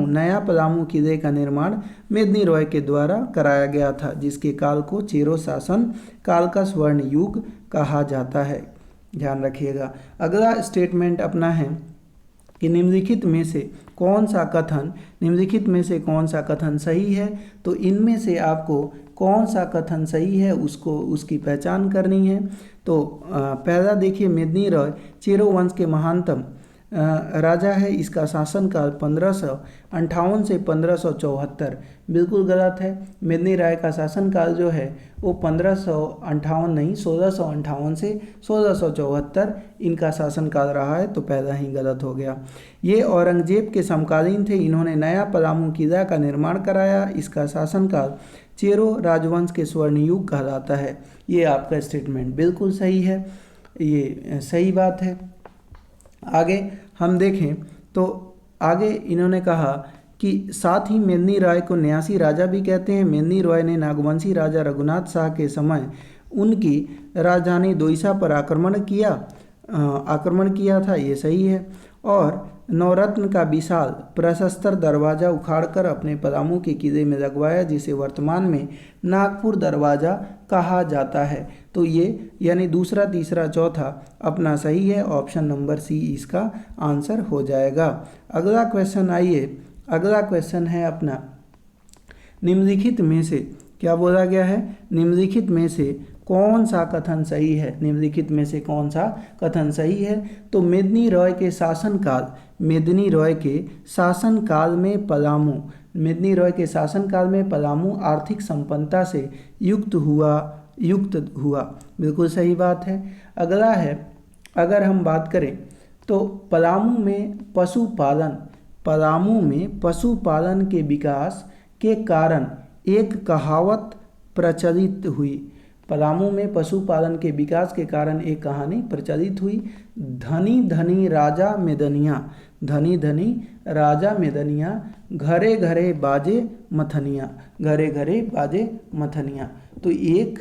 नया पलामू किले का निर्माण मेदिनी रॉय के द्वारा कराया गया था, जिसके काल को चेरो शासन काल का स्वर्ण युग कहा जाता है। ध्यान रखिएगा। अगला स्टेटमेंट अपना है कि निम्नलिखित में से कौन सा कथन सही है। तो इनमें से आपको कौन सा कथन सही है उसकी पहचान करनी है। तो पहला देखिए, मेदिनी रॉय चेरो वंश के महानतम राजा है। इसका शासनकाल 1558 से 1574, बिल्कुल गलत है। मेदिनी राय का शासनकाल जो है वो 1558 नहीं, 1658 से 1674 इनका शासनकाल रहा है। तो पहला ही गलत हो गया। ये औरंगजेब के समकालीन थे। इन्होंने नया पलामू किला का निर्माण कराया। इसका शासनकाल चेरो राजवंश के स्वर्ण युग कहलाता है। ये आपका स्टेटमेंट बिल्कुल सही है, ये सही बात है। आगे हम देखें तो आगे इन्होंने कहा कि साथ ही मेदिनी राय को न्यासी राजा भी कहते हैं। मेदिनी रॉय ने नागवंशी राजा रघुनाथ शाह के समय उनकी राजधानी दोईसा पर आक्रमण किया था, ये सही है। और नवरत्न का विशाल प्रशस्तर दरवाज़ा उखाड़कर अपने पलामू के किले में लगवाया, जिसे वर्तमान में नागपुर दरवाज़ा कहा जाता है। तो ये यानी दूसरा, तीसरा, चौथा अपना सही है। ऑप्शन नंबर सी इसका आंसर हो जाएगा। अगला क्वेश्चन आइए, अगला क्वेश्चन है अपना, निम्नलिखित में से क्या बोला गया है, निम्नलिखित में से कौन सा कथन सही है। निम्नलिखित में से कौन सा कथन सही है। तो मेदिनी रॉय के शासनकाल में पलामू आर्थिक संपन्नता से युक्त हुआ, बिल्कुल सही बात है। अगला है, अगर हम बात करें तो पलामू में पशुपालन के विकास के कारण एक कहावत प्रचलित हुई। पलामू में पशुपालन के विकास के कारण एक कहानी प्रचलित हुई। धनी धनी राजा मेदनिया, घरे घरे बाजे मथनिया। तो एक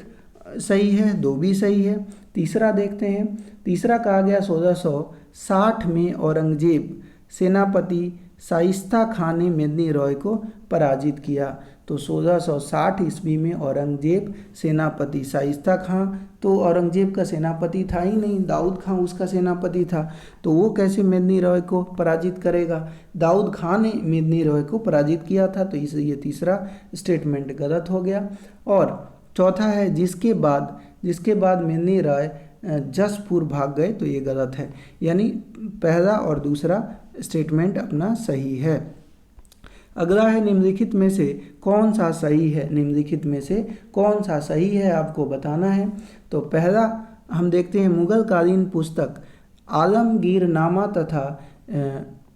सही है, दो भी सही है। तीसरा देखते हैं। तीसरा कहा गया 1660 में औरंगजेब सेनापति शाइस्ता खान ने मेदिनी रॉय को पराजित किया। तो 1660 ईस्वी में औरंगजेब सेनापति शाइस्ता खां, तो औरंगजेब का सेनापति था ही नहीं, दाऊद खां उसका सेनापति था। तो वो कैसे मेदिनी रॉय को पराजित करेगा। दाऊद खां ने मेदिनी रॉय को पराजित किया था। तो इसलिए तीसरा स्टेटमेंट गलत हो गया। और चौथा है, जिसके बाद मेदिनी रॉय जसपुर भाग गए, तो ये गलत है। यानी पहला और दूसरा स्टेटमेंट अपना सही है। अगला है, निम्नलिखित में से कौन सा सही है आपको बताना है। तो पहला हम देखते हैं, मुगल कालीन पुस्तक आलमगीरनामा तथा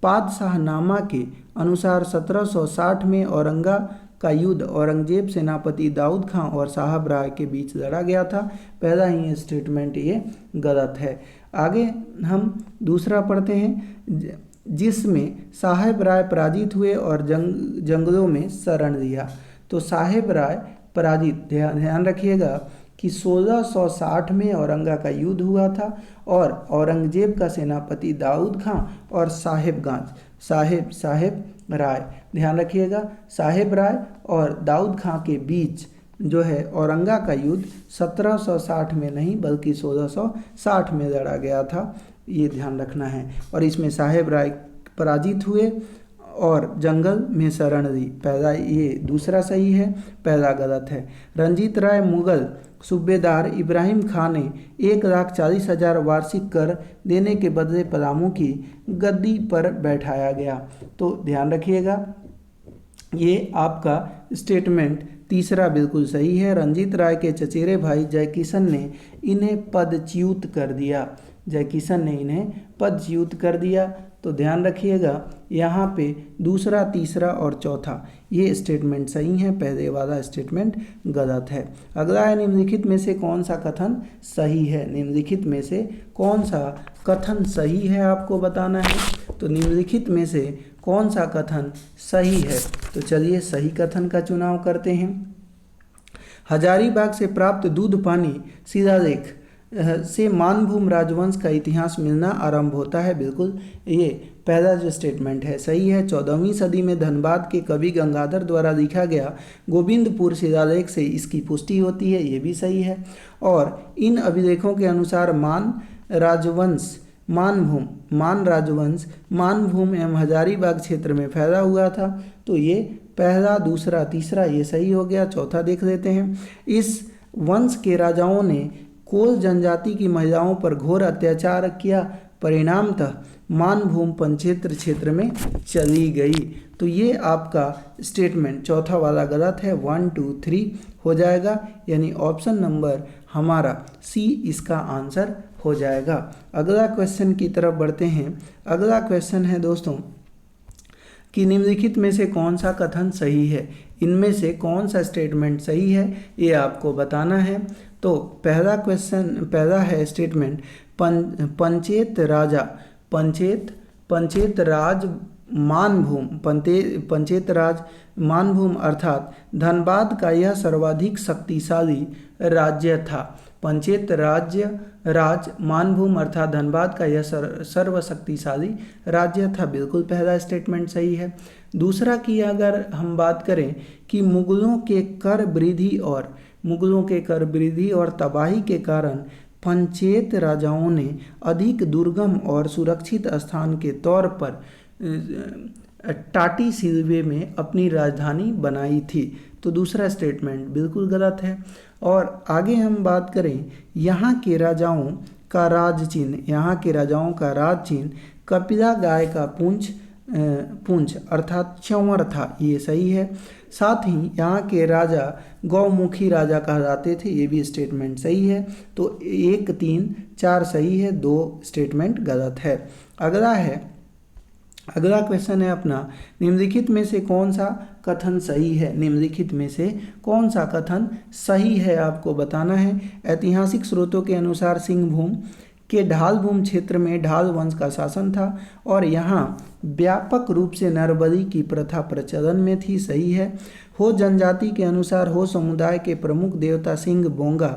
पादशाहनामा के अनुसार 1760 में औरंगा का युद्ध औरंगजेब सेनापति दाऊद खां और साहब राय के बीच लड़ा गया था। पहला ही स्टेटमेंट ये गलत है। आगे हम दूसरा पढ़ते हैं, जिसमें साहेब राय पराजित हुए और जंगलों में शरण लिया। तो साहेब राय पराजित, ध्यान रखिएगा कि 1660 में औरंगा का युद्ध हुआ था और औरंगजेब का सेनापति दाऊद खां और साहेब राय, ध्यान रखिएगा, साहेब राय और दाऊद खां के बीच जो है औरंगा का युद्ध 1760 में नहीं बल्कि 1660 में लड़ा गया था, ये ध्यान रखना है। और इसमें साहेब राय पराजित हुए और जंगल में शरण ली। पहला ये दूसरा सही है, पहला गलत है। रंजीत राय मुगल सूबेदार इब्राहिम खान ने 1,40,000 वार्षिक कर देने के बदले पलामू की गद्दी पर बैठाया गया। तो ध्यान रखिएगा, ये आपका स्टेटमेंट तीसरा बिल्कुल सही है। रंजीत राय के चचेरे भाई जयकिशन ने इन्हें पदच्युत कर दिया। तो ध्यान रखिएगा यहाँ पे दूसरा, तीसरा और चौथा ये स्टेटमेंट सही हैं, पहले वाला स्टेटमेंट गलत है। अगला है निम्नलिखित में से कौन सा कथन सही है। निम्नलिखित में से कौन सा कथन सही है आपको बताना है। तो निम्नलिखित में से कौन सा कथन सही है, तो चलिए सही कथन का चुनाव करते हैं। हजारीबाग से प्राप्त दूध पानी शिलालेख से मानभूम राजवंश का इतिहास मिलना आरंभ होता है। बिल्कुल ये पहला जो स्टेटमेंट है सही है। 14वीं सदी में धनबाद के कवि गंगाधर द्वारा लिखा गया गोविंदपुर शिलालेख से इसकी पुष्टि होती है, ये भी सही है। और इन अभिलेखों के अनुसार मान राजवंश मानभूम एवं हजारीबाग क्षेत्र में फैला हुआ था। तो ये पहला, दूसरा, तीसरा ये सही हो गया। चौथा देख लेते हैं। इस वंश के राजाओं ने कोल जनजाति की महिलाओं पर घोर अत्याचार किया, परिणामतः मानभूम पंचेत्र क्षेत्र में चली गई। तो ये आपका स्टेटमेंट चौथा वाला गलत है। 1, 2, 3 हो जाएगा, यानी ऑप्शन नंबर हमारा सी इसका आंसर हो जाएगा। अगला क्वेश्चन की तरफ बढ़ते हैं। अगला क्वेश्चन है दोस्तों कि निम्नलिखित में से कौन सा कथन सही है। इनमें से कौन सा स्टेटमेंट सही है ये आपको बताना है। तो पहला है स्टेटमेंट पंचेत राज मानभूम अर्थात धनबाद का यह सर्वाधिक शक्तिशाली राज्य था। पंचेत राज मानभूम अर्थात धनबाद का यह सर्वशक्तिशाली राज्य था। बिल्कुल पहला स्टेटमेंट सही है। दूसरा की अगर हम बात करें कि मुगलों के कर वृद्धि और तबाही के कारण पंचेत राजाओं ने अधिक दुर्गम और सुरक्षित स्थान के तौर पर टाटी सिलवे में अपनी राजधानी बनाई थी। तो दूसरा स्टेटमेंट बिल्कुल गलत है। और आगे हम बात करें यहाँ के राजाओं का राज चिन्ह कपिला गाय का पूंछ अर्थात च्यौर था, ये सही है। साथ ही यहाँ के राजा गौमुखी राजा कहलाते थे, ये भी स्टेटमेंट सही है। तो 1, 3, 4 सही है, 2 स्टेटमेंट गलत है। अगला क्वेश्चन है अपना निम्नलिखित में से कौन सा कथन सही है। निम्नलिखित में से कौन सा कथन सही है आपको बताना है। ऐतिहासिक स्रोतों के अनुसार सिंहभूम के ढालभूम क्षेत्र में ढाल वंश का शासन था और यहाँ व्यापक रूप से नरबलि की प्रथा प्रचलन में थी, सही है। हो जनजाति के अनुसार हो समुदाय के प्रमुख देवता सिंह बोंगा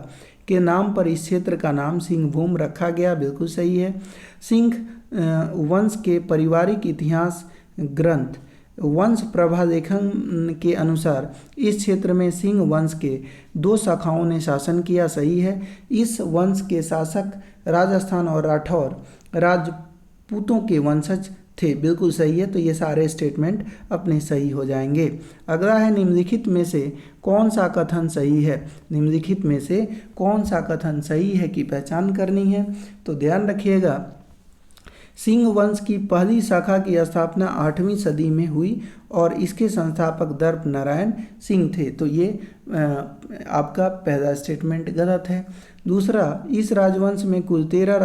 के नाम पर इस क्षेत्र का नाम सिंहभूम रखा गया, बिल्कुल सही है। सिंह वंश के पारिवारिक इतिहास ग्रंथ वंश प्रभालेखन के अनुसार इस क्षेत्र में सिंह वंश के 2 शाखाओं ने शासन किया, सही है। इस वंश के शासक राजस्थान और राठौर राजपूतों के वंशज थे, बिल्कुल सही है। तो ये सारे स्टेटमेंट अपने सही हो जाएंगे। अगला है निम्नलिखित में से कौन सा कथन सही है। निम्नलिखित में से कौन सा कथन सही है की पहचान करनी है। तो ध्यान रखिएगा, सिंह वंश की पहली शाखा की स्थापना 8वीं सदी में हुई और इसके संस्थापक दर्प नारायण सिंह थे। तो ये आपका पहला स्टेटमेंट गलत है। दूसरा, इस राजवंश में कुल 13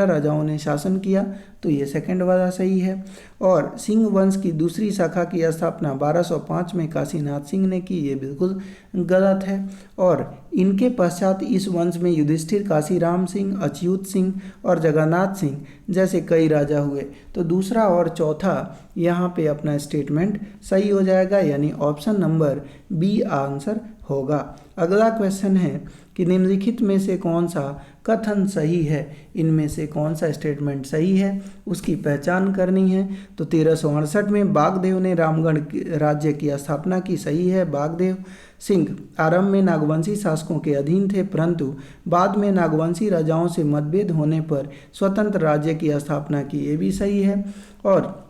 राजाओं ने शासन किया, तो ये सेकंड वाला सही है। और सिंह वंश की दूसरी शाखा की स्थापना 1205 में काशीनाथ सिंह ने की, ये बिल्कुल गलत है। और इनके पश्चात इस वंश में युधिष्ठिर, काशीराम सिंह, अच्युत सिंह और जगन्नाथ सिंह जैसे कई राजा हुए। तो दूसरा और चौथा यहाँ पे अपना स्टेटमेंट सही हो जाएगा, यानी ऑप्शन नंबर बी आंसर होगा। अगला क्वेश्चन है कि निम्नलिखित में से कौन सा कथन सही है। इनमें से कौन सा स्टेटमेंट सही है उसकी पहचान करनी है। तो 1368 में बागदेव ने रामगढ़ राज्य की स्थापना की, सही है। बागदेव सिंह आरंभ में नागवंशी शासकों के अधीन थे, परंतु बाद में नागवंशी राजाओं से मतभेद होने पर स्वतंत्र राज्य की स्थापना की, ये भी सही है। और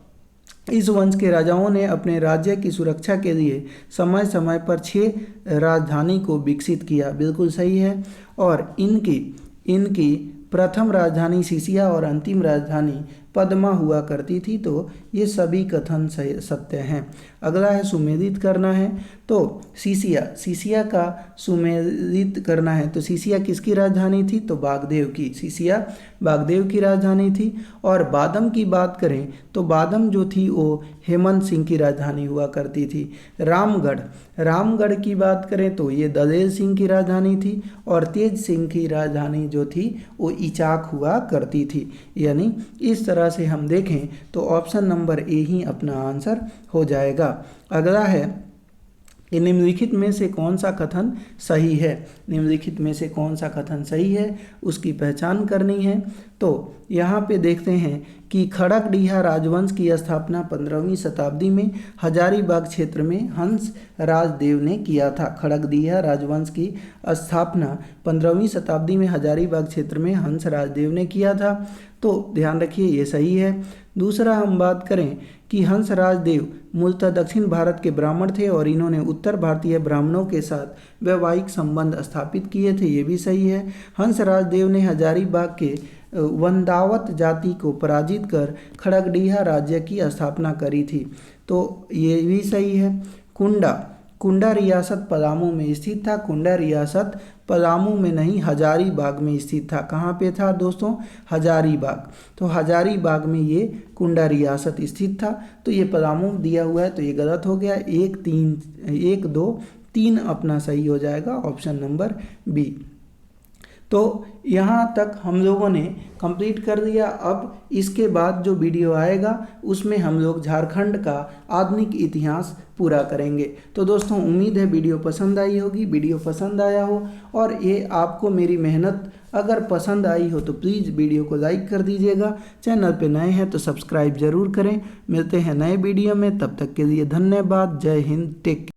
इस वंश के राजाओं ने अपने राज्य की सुरक्षा के लिए समय समय पर 6 राजधानी को विकसित किया, बिल्कुल सही है। और इनकी प्रथम राजधानी सिसिया और अंतिम राजधानी पद्मा हुआ करती थी। तो ये सभी कथन सत्य हैं। अगला है सुमेधित करना है, तो सीसिया का सुमेधित करना है। तो सीसिया किसकी राजधानी थी? तो बागदेव की। सीसिया बागदेव की राजधानी थी। और बादम की बात करें तो बादम जो थी वो हेमंत सिंह की राजधानी हुआ करती थी। रामगढ़ की बात करें तो ये दलेर सिंह की राजधानी थी। और तेज सिंह की राजधानी जो थी वो इचाक हुआ करती थी। यानी इस तरह से हम देखें तो ऑप्शन नंबर ए ही अपना आंसर हो जाएगा। अगला है कि निम्नलिखित में से कौन सा कथन सही है। निम्नलिखित में से कौन सा कथन सही है उसकी पहचान करनी है। तो यहाँ पे देखते हैं कि खड़गडीहा राजवंश की स्थापना 15वीं शताब्दी में हजारीबाग क्षेत्र में हंस राजदेव ने किया था। खड़गडीहा राजवंश की स्थापना 15वीं शताब्दी में हजारीबाग क्षेत्र में हंस राजदेव ने किया था। तो ध्यान रखिए ये सही है। दूसरा हम बात करें कि हंस राजदेव मूलतः दक्षिण भारत के ब्राह्मण थे और इन्होंने उत्तर भारतीय ब्राह्मणों के साथ वैवाहिक संबंध स्थापित किए थे। ये भी सही है। हंस राजदेव ने हजारीबाग के वंदावत जाति को पराजित कर खड़गडीहा राज्य की स्थापना करी थी। तो ये भी सही है। कुंडा रियासत पलामू में स्थित था। कुंडा रियासत पलामू में नहीं हजारीबाग में स्थित था। कहाँ पे था दोस्तों? हजारीबाग। तो हजारीबाग में ये कुंडा रियासत स्थित था। तो ये पलामू दिया हुआ है तो ये गलत हो गया। 1 2 3 अपना सही हो जाएगा, ऑप्शन नंबर बी। तो यहाँ तक हम लोगों ने कंप्लीट कर दिया। अब इसके बाद जो वीडियो आएगा उसमें हम लोग झारखंड का आधुनिक इतिहास पूरा करेंगे। तो दोस्तों उम्मीद है वीडियो पसंद आई होगी। वीडियो पसंद आया हो और ये आपको मेरी मेहनत अगर पसंद आई हो तो प्लीज़ वीडियो को लाइक कर दीजिएगा। चैनल पे नए हैं तो सब्सक्राइब ज़रूर करें। मिलते हैं नए वीडियो में, तब तक के लिए धन्यवाद। जय हिंद, टेक केयर।